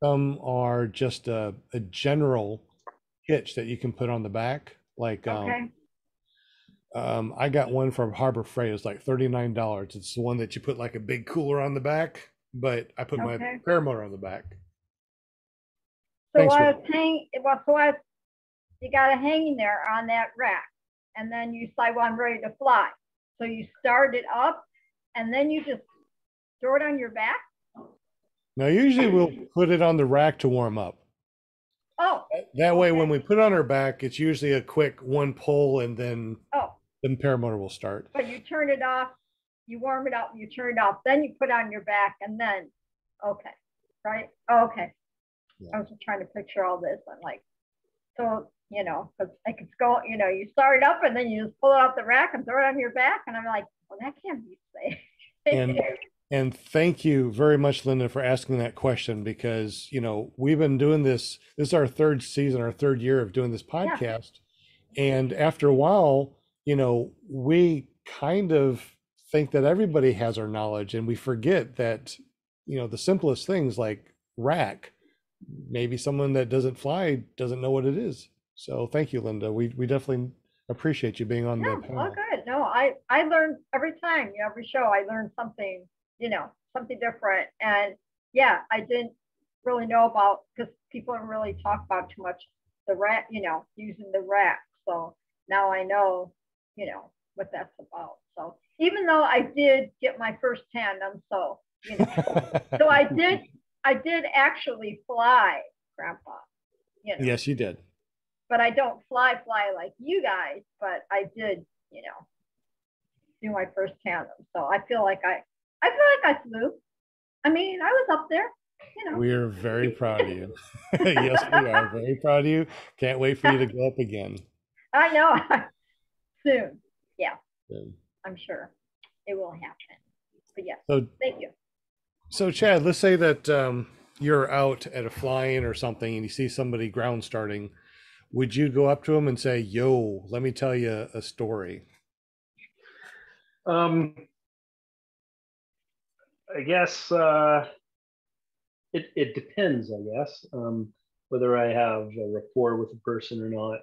some are just a general hitch that you can put on the back. Like I got one from Harbor Freight. It's like $39. It's the one that you put like a big cooler on the back, but I put my paramotor on the back. So you got it hanging there on that rack, and then you decide, well, I'm ready to fly. So you start it up, and then you just throw it on your back? Now, usually we'll put it on the rack to warm up. Oh. That way, when we put it on our back, it's usually a quick one pull, and then the paramotor will start. But you turn it off, you warm it up, you turn it off, then you put it on your back, and then, right? Okay. Yeah. I was just trying to picture all this. I'm like, so, because I could go, you start it up and then you just pull it off the rack and throw it on your back. And I'm like, well, that can't be safe. And thank you very much, Linda, for asking that question, because, we've been doing this. This is our third season, our third year of doing this podcast. Yeah. And after a while, we kind of think that everybody has our knowledge, and we forget that, the simplest things like rack, maybe someone that doesn't fly doesn't know what it is. So thank you, Linda. We definitely appreciate you being on the panel. Oh, good. No, I learn every time, every show I learn something, something different. And I didn't really know about, because people don't really talk about too much the rack, using the rack. So now I know, what that's about. So even though I did get my first tandem, so, so I did actually fly, Grandpa. Yes, you did. But I don't fly like you guys, but I did, do my first tandem. So I feel like I flew. I mean, I was up there, We are very proud of you. Yes, we are very proud of you. Can't wait for you to go up again. I know. Soon. Yeah. Soon. I'm sure it will happen. But yes, thank you. So Chad, let's say that you're out at a fly-in or something and you see somebody ground starting. Would you go up to them and say, yo, let me tell you a story? I guess it depends. I guess whether I have a rapport with a person or not.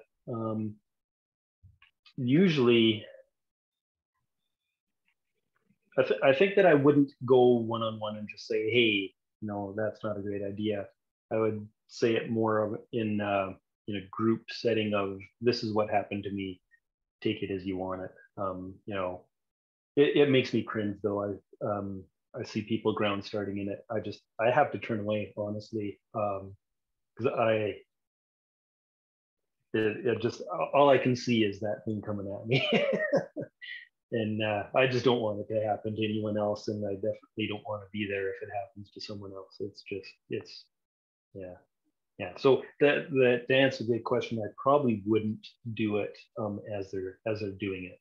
Usually, I think that I wouldn't go one on one and just say, "Hey, no, that's not a great idea." I would say it more of in a group setting of, "This is what happened to me. Take it as you want it." It makes me cringe though. I see people ground starting in it. I have to turn away, honestly, because it just, all I can see is that thing coming at me. And I just don't want it to happen to anyone else, and I definitely don't want to be there if it happens to someone else. It's yeah. Yeah. So to answer the question, I probably wouldn't do it as they're doing it.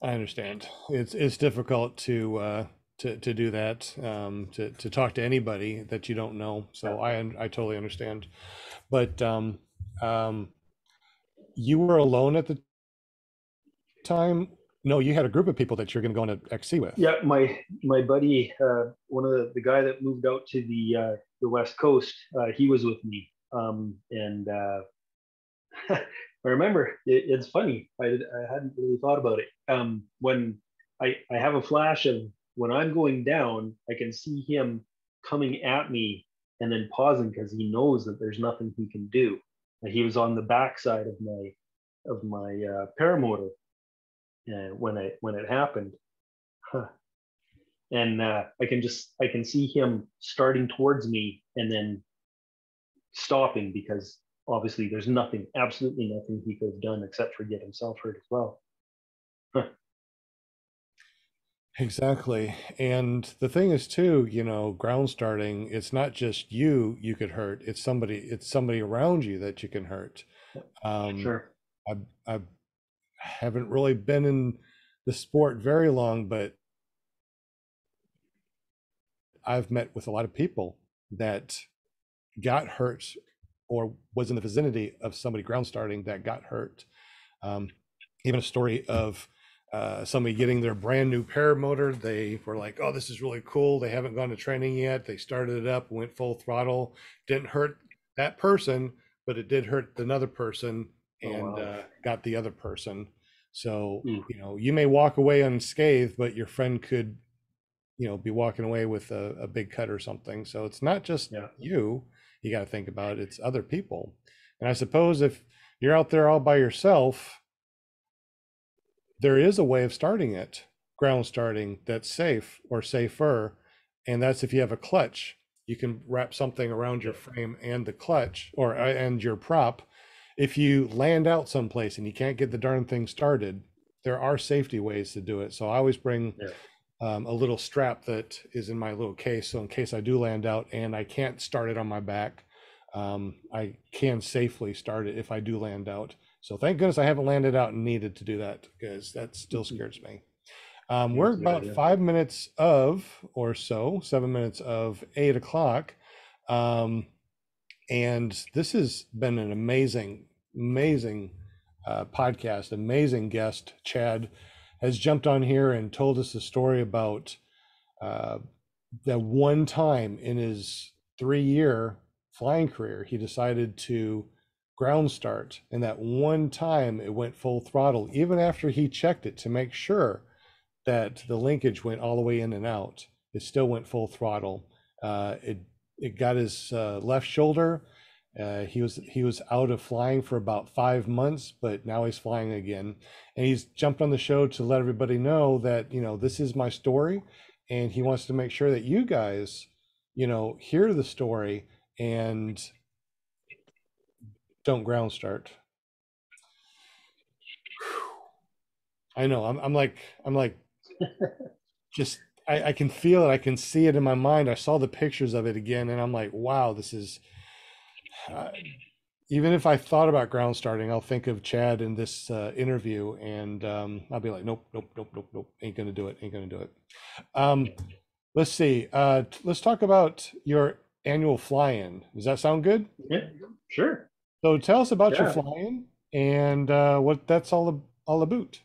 I understand. It's difficult to do that, to talk to anybody that you don't know. So I totally understand. But you were alone at the time? No, you had a group of people that you're going to go on an XC with. Yeah, my buddy, one of the guy that moved out to the West Coast, he was with me, and I remember it's funny. I hadn't really thought about it. When I have a flash of when I'm going down, I can see him coming at me and then pausing because he knows that there's nothing he can do. And he was on the backside of my paramotor when it happened. And I can see him starting towards me and then stopping because obviously there's absolutely nothing he could have done except for get himself hurt as well. Exactly. And the thing is too, ground starting, it's not just you could hurt, it's somebody around you that you can hurt. Sure. I haven't really been in the sport very long, but I've met with a lot of people that got hurt or was in the vicinity of somebody ground starting that got hurt. Even a story of somebody getting their brand new paramotor. They were like, "Oh, this is really cool." They haven't gone to training yet. They started it up, went full throttle. Didn't hurt that person, but it did hurt another person and got the other person. So, you may walk away unscathed, but your friend could, be walking away with a big cut or something. So it's not just you got to think about, it's other people. And I suppose if you're out there all by yourself, there is a way of starting it, ground starting, that's safe or safer. And that's if you have a clutch, you can wrap something around your frame and the clutch and your prop. If you land out someplace and you can't get the darn thing started, there are safety ways to do it. So I always bring a little strap that is in my little case. So in case I do land out and I can't start it on my back, I can safely start it if I do land out. So thank goodness I haven't landed out and needed to do that, because that still scares me. We're about 5 minutes or so, 7 minutes of 8 o'clock. And this has been an amazing podcast, amazing guest. Chad has jumped on here and told us a story about that one time in his 3-year flying career, he decided to ground start, and that one time it went full throttle, even after he checked it to make sure that the linkage went all the way in and out. It still went full throttle. It got his left shoulder. He was out of flying for about 5 months, but now he's flying again. And he's jumped on the show to let everybody know that, this is my story. And he wants to make sure that you guys, hear the story and don't ground start. I know I'm like, just, I can feel it. I can see it in my mind. I saw the pictures of it again and I'm like, wow, this is, even if I thought about ground starting, I'll think of Chad in this interview and I'll be like, nope, ain't gonna do it. Let's see, let's talk about your annual fly-in. Does that sound good? Yeah, sure. So tell us about your fly-in and what that's all about.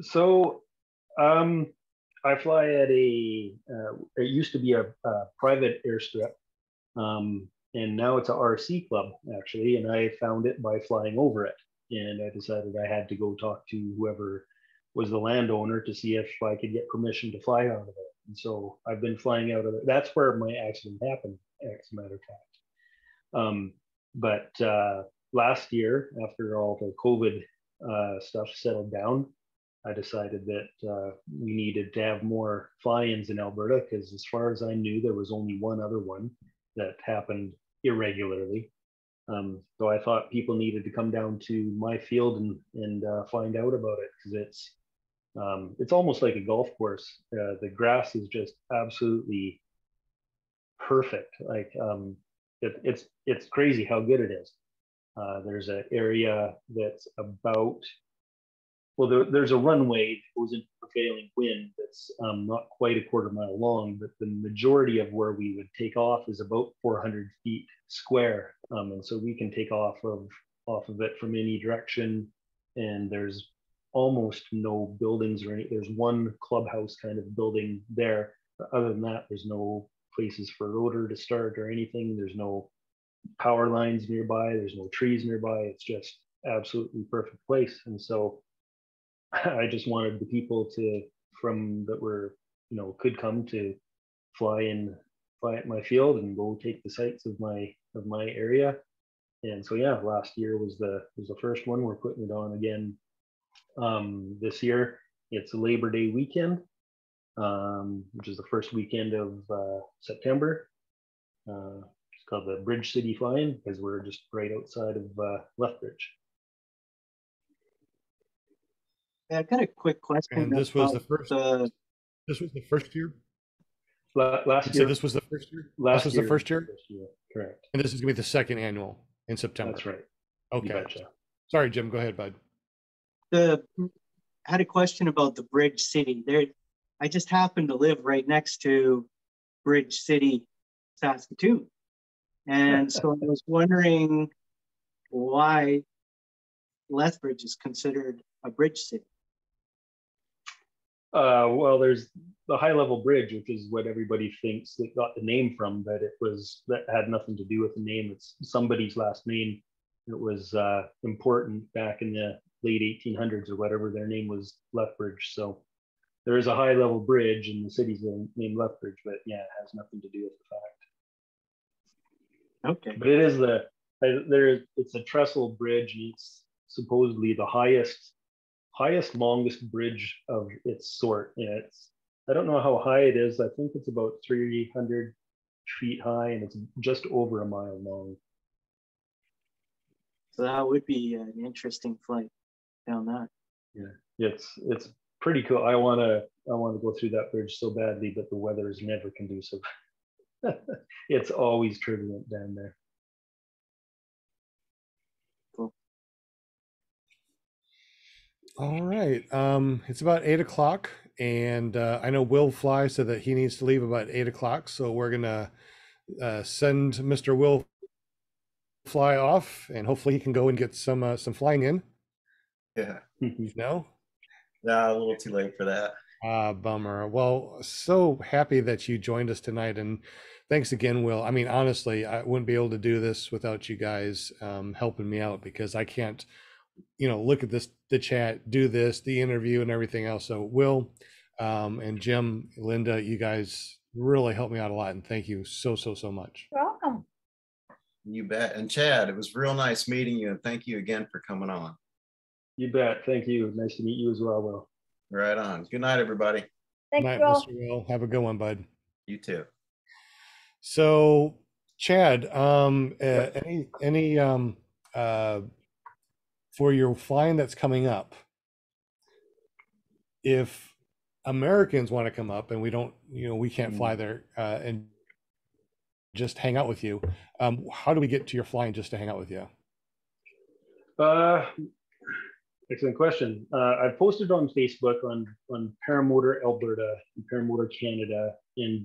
So I fly at it used to be a private airstrip, and now it's a RC club actually. And I found it by flying over it, and I decided I had to go talk to whoever was the landowner to see if I could get permission to fly out of it. And so I've been flying out of it. That's where my accident happened, as a matter of fact. But last year, after all the COVID stuff settled down, I decided that we needed to have more fly-ins in Alberta because, as far as I knew, there was only one other one that happened irregularly. So I thought people needed to come down to my field and find out about it because it's almost like a golf course. The grass is just absolutely perfect. Like it's crazy how good it is. There's an area that's about there's a runway that goes into prevailing wind that's not quite a quarter mile long, but the majority of where we would take off is about 400 feet square, and so we can take off of it from any direction. And there's almost no buildings or any. There's one clubhouse kind of building there, but other than that, there's no places for rotor to start or anything. There's no power lines nearby. There's no trees nearby. It's just absolutely perfect place. And so I just wanted the people that were, could come to fly at my field and go take the sights of my area. And so yeah, last year was the first one. We're putting it on again this year. It's a Labor Day weekend, which is the first weekend of September. It's called the Bridge City Fly-In because we're just right outside of Lethbridge. I've got a quick question. And this was the first. This was the first year. Last year. This was the first year. Last this was year, the first year. Correct. And this is gonna be the second annual in September. That's right. Okay. Sorry, Jim. Go ahead, bud. I had a question about the Bridge City. I just happen to live right next to Bridge City, Saskatoon, and so I was wondering why Lethbridge is considered a bridge city. Well, there's the high level bridge, which is what everybody thinks that got the name from, but that had nothing to do with the name. It's somebody's last name. It was important back in the late 1800s or whatever. Their name was Lethbridge. So there is a high level bridge and the city's named Lethbridge, but yeah, it has nothing to do with the fact. Okay. But it is it's a trestle bridge, and it's supposedly the highest, longest bridge of its sort. And I don't know how high it is. I think it's about 300 feet high, and it's just over a mile long. So that would be an interesting flight down that. Yeah, it's pretty cool. I want to go through that bridge so badly, but the weather is never conducive. It's always turbulent down there. Cool. All right. It's about 8 o'clock, and I know Will Fly said that he needs to leave about 8 o'clock, so we're gonna send Mr. Will Fly off, and hopefully he can go and get some flying in. Yeah. No? No, a little too late for that. Bummer. Well, so happy that you joined us tonight, and thanks again, Will. I mean, honestly, I wouldn't be able to do this without you guys helping me out, because I can't, look at the chat, do this, the interview, and everything else. So Will and Jim, Linda, you guys really helped me out a lot, and thank you so much. You're welcome. You bet. And Chad, it was real nice meeting you, and thank you again for coming on. You bet. Thank you. Nice to meet you as well, Will. Right on. Good night, everybody. Thanks, Good night, Will. Mr. Will. Have a good one, bud. You too. So, Chad, any for your flying that's coming up, if Americans want to come up and we don't, we can't fly there and just hang out with you, how do we get to your flying just to hang out with you? Excellent question. I've posted on Facebook on Paramotor Alberta and Paramotor Canada in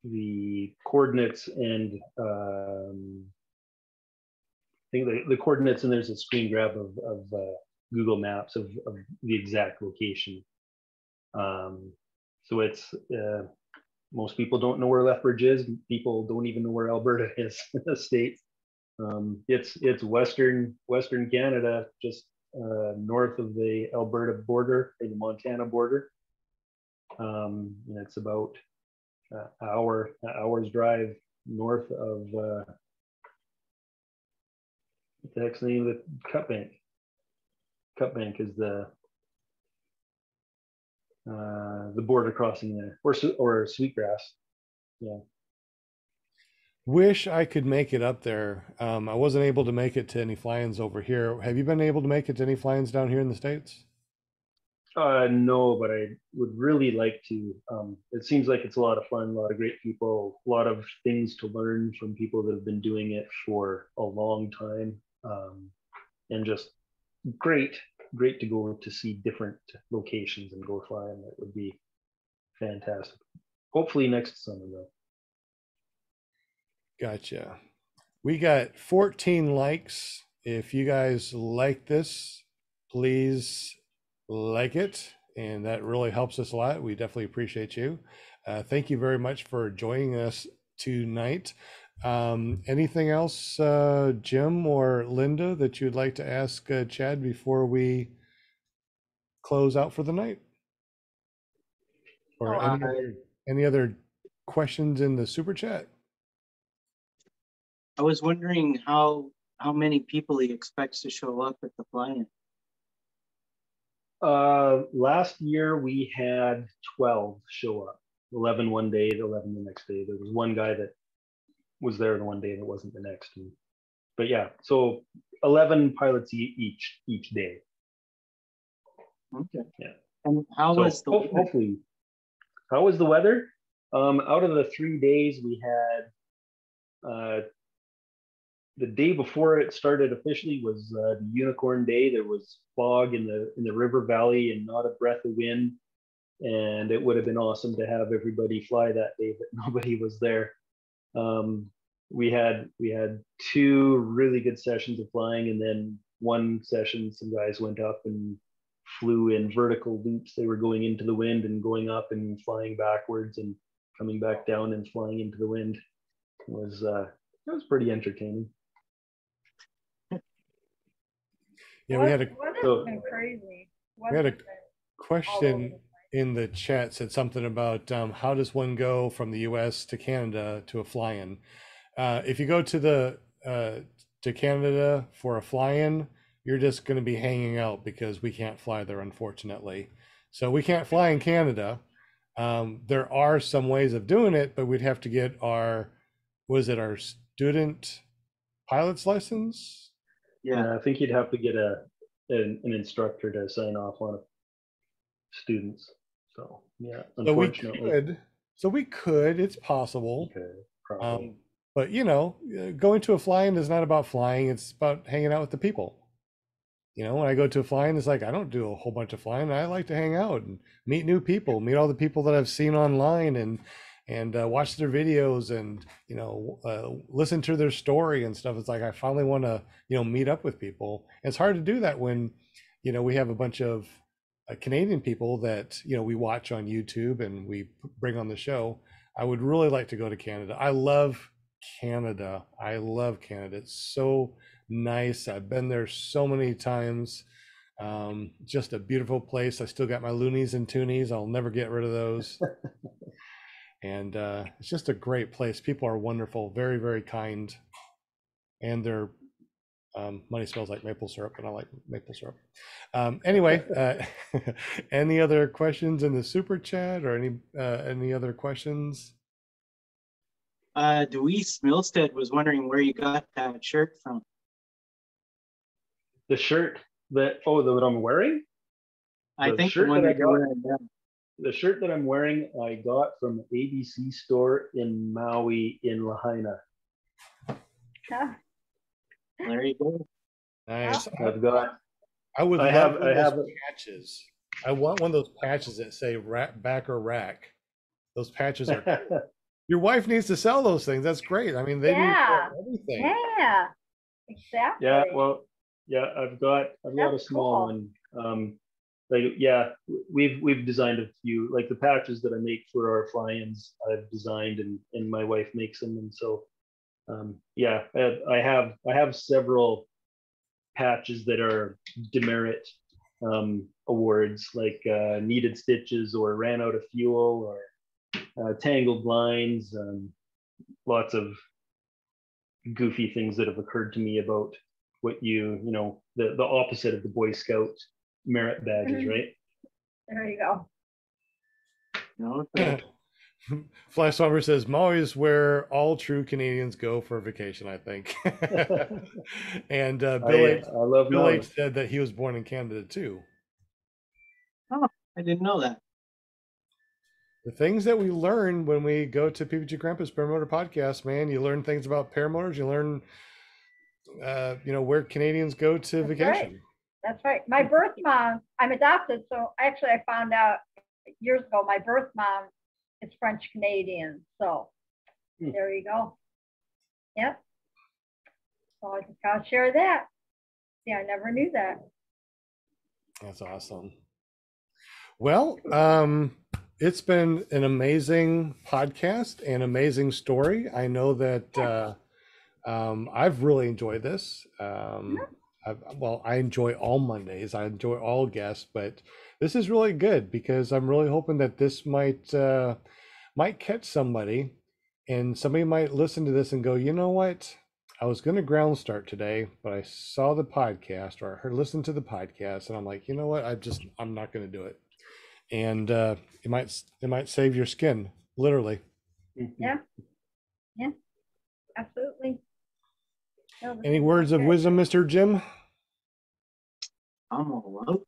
the coordinates, and I think the coordinates, and there's a screen grab of Google Maps of the exact location. So it's most people don't know where Lethbridge is. People don't even know where Alberta is in the States. It's western Canada, just north of the Alberta border and the Montana border. And it's about an hour's drive north of what the heck's the name of the Cut Bank? Cut Bank is the border crossing there, or Sweetgrass. Yeah. Wish I could make it up there. I wasn't able to make it to any fly-ins over here. Have you been able to make it to any fly-ins down here in the States? No, but I would really like to. It seems like it's a lot of fun, a lot of great people, a lot of things to learn from people that have been doing it for a long time, and just great to go to see different locations and go flying. That would be fantastic. Hopefully next summer though. Gotcha. We got 14 likes. If you guys like this, please like it, and that really helps us a lot. We definitely appreciate you. Thank you very much for joining us tonight. Anything else, Jim or Linda, that you'd like to ask Chad before we close out for the night? Or any other questions in the super chat? I was wondering how many people he expects to show up at the fly-in. Last year we had 12 show up. 11 one day, 11 the next day. There was one guy that was there the one day that wasn't the next. But yeah, so 11 pilots each day. Okay. Yeah. And how was the weather? Hopefully, how was the weather? Out of the 3 days we had, the day before it started officially was the Unicorn Day. There was fog in the river valley and not a breath of wind. And it would have been awesome to have everybody fly that day, but nobody was there. We had 2 really good sessions of flying, and then one session some guys went up and flew in vertical loops. They were going into the wind and going up and flying backwards and coming back down and flying into the wind. It was pretty entertaining. Yeah, we had a been crazy. We had a question in the chat, said something about how does one go from the US to Canada to a fly-in? If you go to Canada for a fly-in, you're just going to be hanging out because we can't fly there, unfortunately. So we can't fly in Canada. There are some ways of doing it, but we'd have to get our student pilot's license? Yeah, I think you'd have to get an instructor to sign off on students. So yeah, unfortunately. So we could. It's possible. Okay, probably. But going to a fly-in is not about flying. It's about hanging out with the people. When I go to a fly-in, it's like I don't do a whole bunch of flying. I like to hang out and meet new people, meet all the people that I've seen online, and watch their videos and listen to their story and stuff. It's like I finally want to meet up with people. And it's hard to do that when we have a bunch of Canadian people that we watch on YouTube and we bring on the show. I would really like to go to Canada. I love Canada. It's so nice. I've been there so many times. Just a beautiful place. I still got my loonies and toonies. I'll never get rid of those. And it's just a great place. People are wonderful, very, very kind, and their money smells like maple syrup, and I like maple syrup. Anyway, any other questions in the super chat, or any other questions? Deweese Milstead was wondering where you got that shirt from. The shirt that I'm wearing? I think the one that you're wearing, yeah. The shirt that I'm wearing, I got from the ABC store in Maui in Lahaina. There you go. Nice. I have patches. I want one of those patches that say backer rack. Those patches are cool. Your wife needs to sell those things. That's great. I mean, they need everything. Yeah, exactly. Yeah, well, Yeah, I've got a That's small cool. one. Like yeah, we've designed a few, like the patches that I make for our fly-ins. I've designed and my wife makes them, and so yeah, I have several patches that are demerit awards, like needed stitches or ran out of fuel or tangled lines. Lots of goofy things that have occurred to me about what the opposite of the Boy Scout merit badges, Mhm. right? There you go. No, Flash Swamper says Maui is where all true Canadians go for vacation, I think. And I love Bill H Maui. said that he was born in Canada too. oh, I didn't know that. The things that we learn when we go to PPG Grandpa's Paramotor podcast, man, you learn things about paramotors. You learn, where Canadians go to That's right. vacation. That's right. My birth mom, I'm adopted. So actually, I found out years ago, my birth mom is French Canadian. So there you go. Yep. So I just got to share that. See, I never knew that. That's awesome. Well, it's been an amazing podcast and amazing story. I know that I've really enjoyed this. I enjoy all Mondays. I enjoy all guests, but this is really good because I'm really hoping that this might catch somebody, and somebody might listen to this and go, you know what? I was going to ground start today, but I saw the podcast or I heard listen to the podcast, and I'm like, you know what? I'm not going to do it. And it might save your skin, literally. Yeah. Yeah. Absolutely. No, Any words of wisdom, Mr. Jim? I'm all out.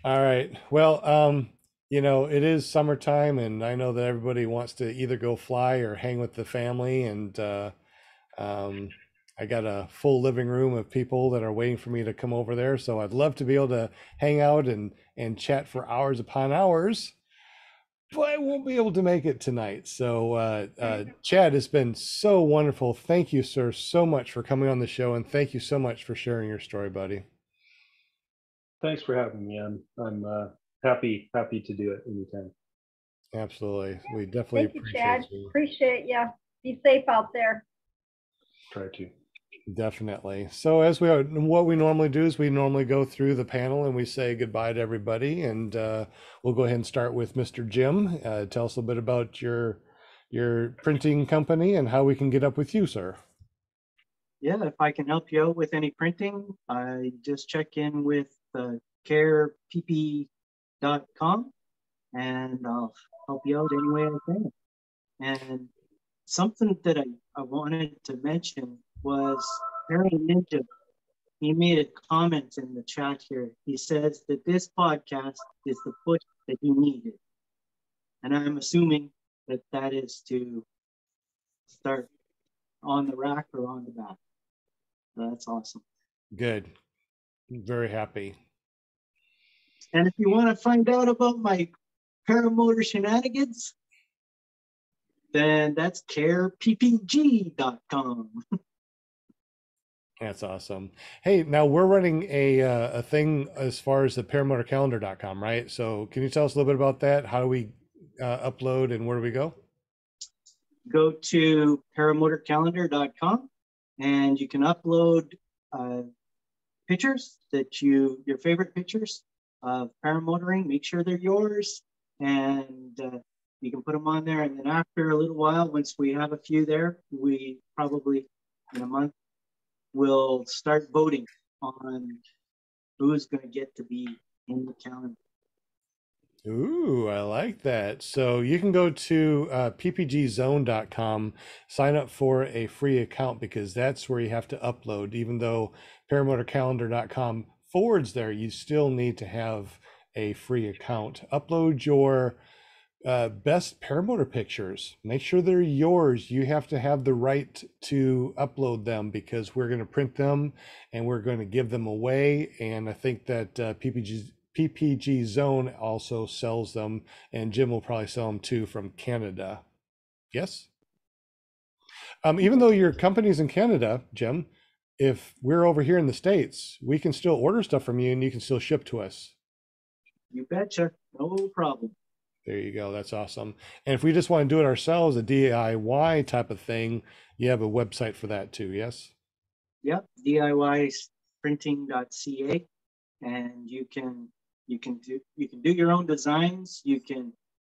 All right. Well, it is summertime, and I know that everybody wants to either go fly or hang with the family. And I got a full living room of people that are waiting for me to come over there. So I'd love to be able to hang out and chat for hours upon hours, but I won't be able to make it tonight. So, Chad, it's been so wonderful. Thank you, sir, so much for coming on the show, and thank you so much for sharing your story, buddy. Thanks for having me. I'm happy to do it anytime. Absolutely. We definitely Thank you, appreciate Chad. you. Appreciate you. Be safe out there. Try to. Definitely. So what we normally do is we normally go through the panel and we say goodbye to everybody, and we'll go ahead and start with Mr. Jim. Tell us a little bit about your printing company and how we can get up with you, sir. Yeah, if I can help you out with any printing, I just check in with carepp.com and I'll help you out any way I can. And something that I wanted to mention was Harry Ninja. He made a comment in the chat here. He says that this podcast is the push that he needed. And I'm assuming that that is to start on the rack or on the back. That's awesome. Good. Very happy. And if you want to find out about my paramotor shenanigans, then that's careppg.com. That's awesome. Hey, now we're running a thing as far as the paramotorcalendar.com, right? So can you tell us a little bit about that? How do we upload and where do we go? Go to paramotorcalendar.com and you can upload pictures your favorite pictures of paramotoring. Make sure they're yours, and you can put them on there. And then after a little while, once we have a few there, we probably in a month will start voting on who's going to get to be in the calendar. Ooh, I like that. So you can go to ppgzone.com, sign up for a free account because that's where you have to upload. Even though paramotorcalendar.com forwards there, you still need to have a free account. Upload your best paramotor pictures. Make sure they're yours. You have to have the right to upload them because we're going to print them and we're going to give them away. And I think that PPG Zone also sells them, and Jim will probably sell them too from Canada. Yes? Even though your company's in Canada, Jim, if we're over here in the States, we can still order stuff from you and you can still ship to us. You betcha. No problem. There you go. That's awesome. And if we just want to do it ourselves, a DIY type of thing, you have a website for that too, yes? Yep, DIYprinting.ca, and you can do your own designs. You can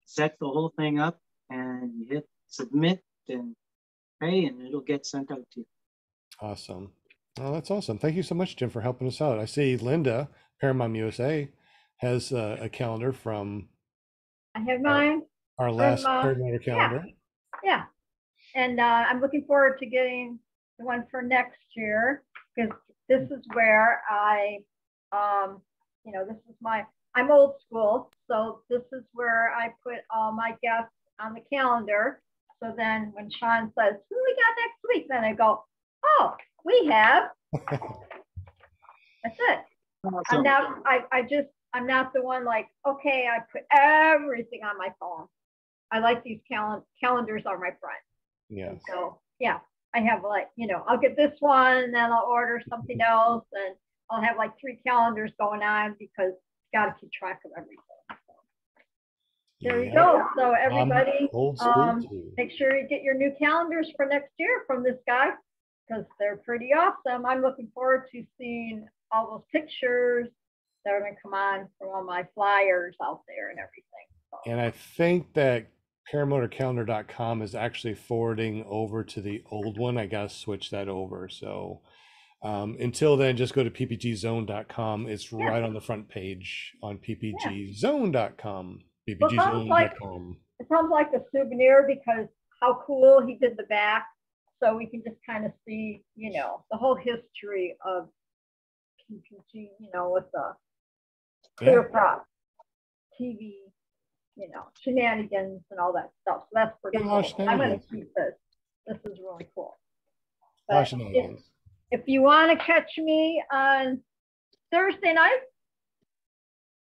set the whole thing up and you hit submit and pay, and it'll get sent out to you. Awesome. Oh, that's awesome. Thank you so much, Jim, for helping us out. I see Linda, Paramount USA, has a calendar from I have mine. our last From, Paramotor calendar. Yeah. And I'm looking forward to getting the one for next year, because this is where this is I'm old school. So this is where I put all my guests on the calendar. So then when Sean says, who we got next week? Then I go, oh, we have. That's it. Awesome. I'm not the one like, okay, I put everything on my phone. I like these calendars on my front. Yes. And so, yeah, I have I'll get this one and then I'll order something else and I'll have like 3 calendars going on because you got to keep track of everything. So, there you go. So everybody, make sure you get your new calendars for next year from this guy because they're pretty awesome. I'm looking forward to seeing all those pictures that are going to come on from all my flyers out there and everything. So. And I think that paramotorcalendar.com is actually forwarding over to the old one. I got to switch that over. So until then, just go to ppgzone.com. It's right on the front page on ppgzone.com. ppgzone.com. It sounds like a souvenir because how cool he did the back. So we can just kind of see, the whole history of PPG, with the clear prop TV, shenanigans and all that stuff. So that's pretty cool. I'm going to keep this. This is really cool. But if you want to catch me on Thursday night,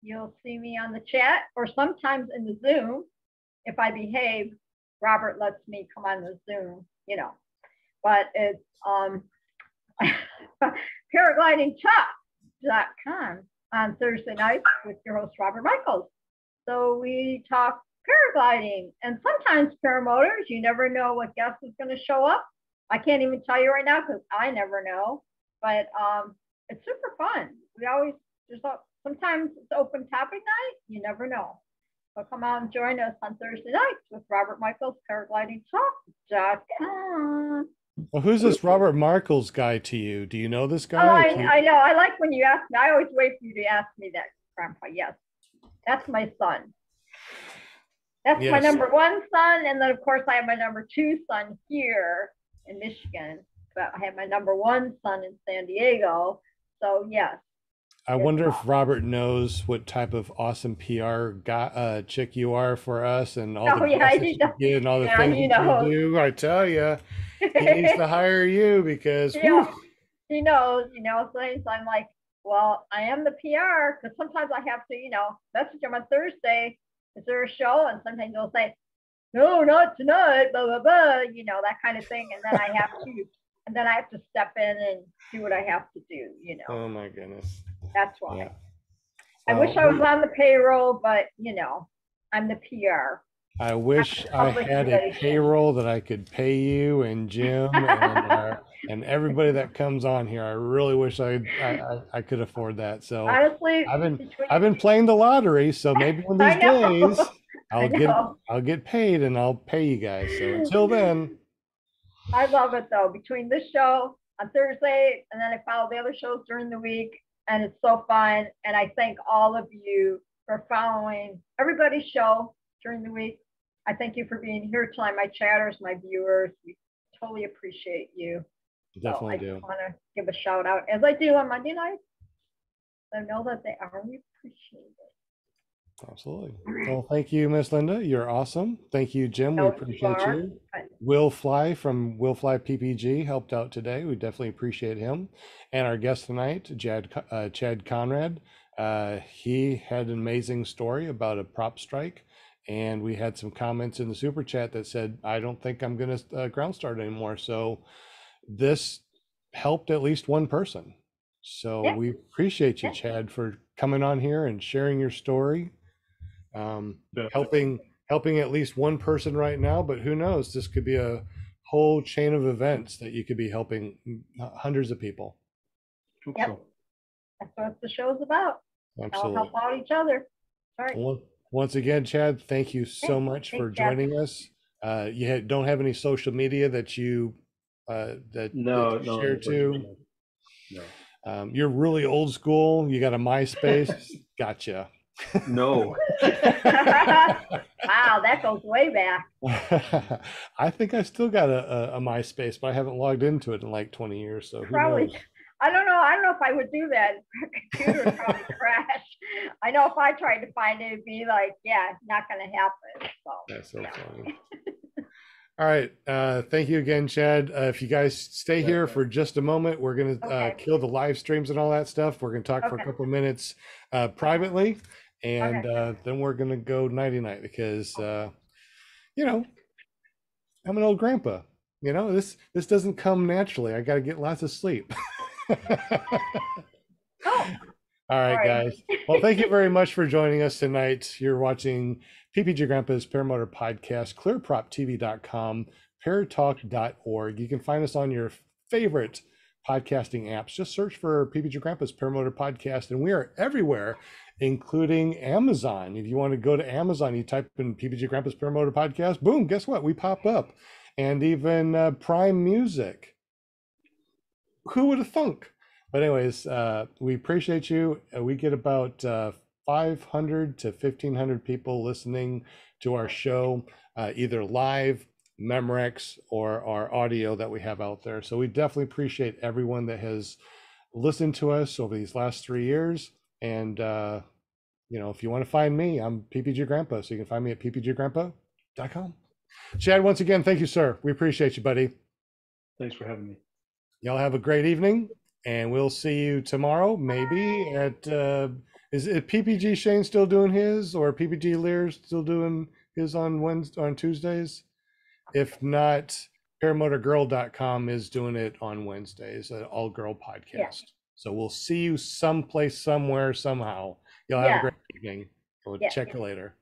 you'll see me on the chat or sometimes in the Zoom. If I behave, Robert lets me come on the Zoom, But it's paraglidingtalk.com on Thursday nights with your host, Robert Michaels. So we talk paragliding and sometimes paramotors. You never know what guest is going to show up. I can't even tell you right now because I never know. But it's super fun. Sometimes it's open topic night. You never know. So come out and join us on Thursday nights with Robert Michaels, paraglidingtalk.com. Well, who's this Robert Michaels guy to you? Do you know this guy? Oh, I know. I like when you ask me. I always wait for you to ask me that, Grandpa. Yes. That's my son. That's my number 1 son. And then, of course, I have my number 2 son here in Michigan. But I have my number 1 son in San Diego. So, yes. I wonder if Robert knows what type of awesome PR chick you are for us and all the you get and all the things you do. I tell you, he needs to hire you because he knows, things. I'm like, well, I am the PR because sometimes I have to, message him on Thursday. Is there a show? And sometimes they'll say, no, not tonight, blah, blah, blah, that kind of thing. And then I have to step in and do what I have to do, Oh my goodness. That's why. Yeah. I wish I was on the payroll, but I'm the PR. I wish I had a payroll that I could pay you and Jim and everybody that comes on here. I really wish I could afford that. So honestly, I've been playing the lottery. So maybe one of these days I'll get paid and I'll pay you guys. So until then, I love it though. Between this show on Thursday and then I follow the other shows during the week, and it's so fun. And I thank all of you for following everybody's show during the week. I thank you for being here tonight, my chatters, my viewers. We totally appreciate you. Definitely do. I want to give a shout out, as I do on Monday nights. So know that they are appreciated. Absolutely. Well, thank you, Miss Linda. You're awesome. Thank you, Jim. We appreciate you. Will Fly from Will Fly PPG helped out today. We definitely appreciate him. And our guest tonight, Chad Conrad. He had an amazing story about a prop strike And we had some comments in the super chat that said, I don't think I'm going to ground start anymore. So this helped at least one person. So Yeah. we appreciate you, Yeah. Chad, for coming on here and sharing your story, helping at least one person right now. But who knows? This could be a whole chain of events that you could be helping hundreds of people. Yep. So. That's what the show's about. Absolutely. I'll help out each other. All right. Well, once again, Chad, thank you so much for joining us. You don't have any social media that you that you share to? No. You're really old school. You got a MySpace. Gotcha. No. Wow, that goes way back. I think I still got a MySpace, but I haven't logged into it in like 20 years. So probably. Who knows? I don't know. I don't know if I would do that. Computer would probably crash. I know if I tried to find it, it'd be like, yeah, not going to happen. So that's so funny. All right. Thank you again, Chad. If you guys stay here for just a moment, we're going to kill the live streams and all that stuff. We're going to talk for a couple of minutes privately, and then we're going to go nighty-night because, you know, I'm an old grandpa. You know, this doesn't come naturally. I got to get lots of sleep. All right, guys. Well, thank you very much for joining us tonight. You're watching PPG Grandpa's Paramotor Podcast, clearproptv.com, paratalk.org. You can find us on your favorite podcasting apps. Just search for PPG Grandpa's Paramotor Podcast, and we are everywhere, including Amazon. If you want to go to Amazon, you type in PPG Grandpa's Paramotor Podcast, boom, guess what? We pop up. And even Prime Music. Who would have thunk? But anyways, we appreciate you. We get about 500 to 1,500 people listening to our show, either live, Memorex, or our audio that we have out there. So we definitely appreciate everyone that has listened to us over these last 3 years. And, you know, if you want to find me, I'm PPG Grandpa. So you can find me at ppggrandpa.com. Chad, once again, thank you, sir. We appreciate you, buddy. Thanks for having me. Y'all have a great evening, and we'll see you tomorrow, maybe at, is it PPG Shane still doing his, or PPG Lear still doing his on Tuesdays? If not, paramotorgirl.com is doing it on Wednesdays, an all-girl podcast. Yeah. So we'll see you someplace, somewhere, somehow. Y'all have a great evening. We'll check you later.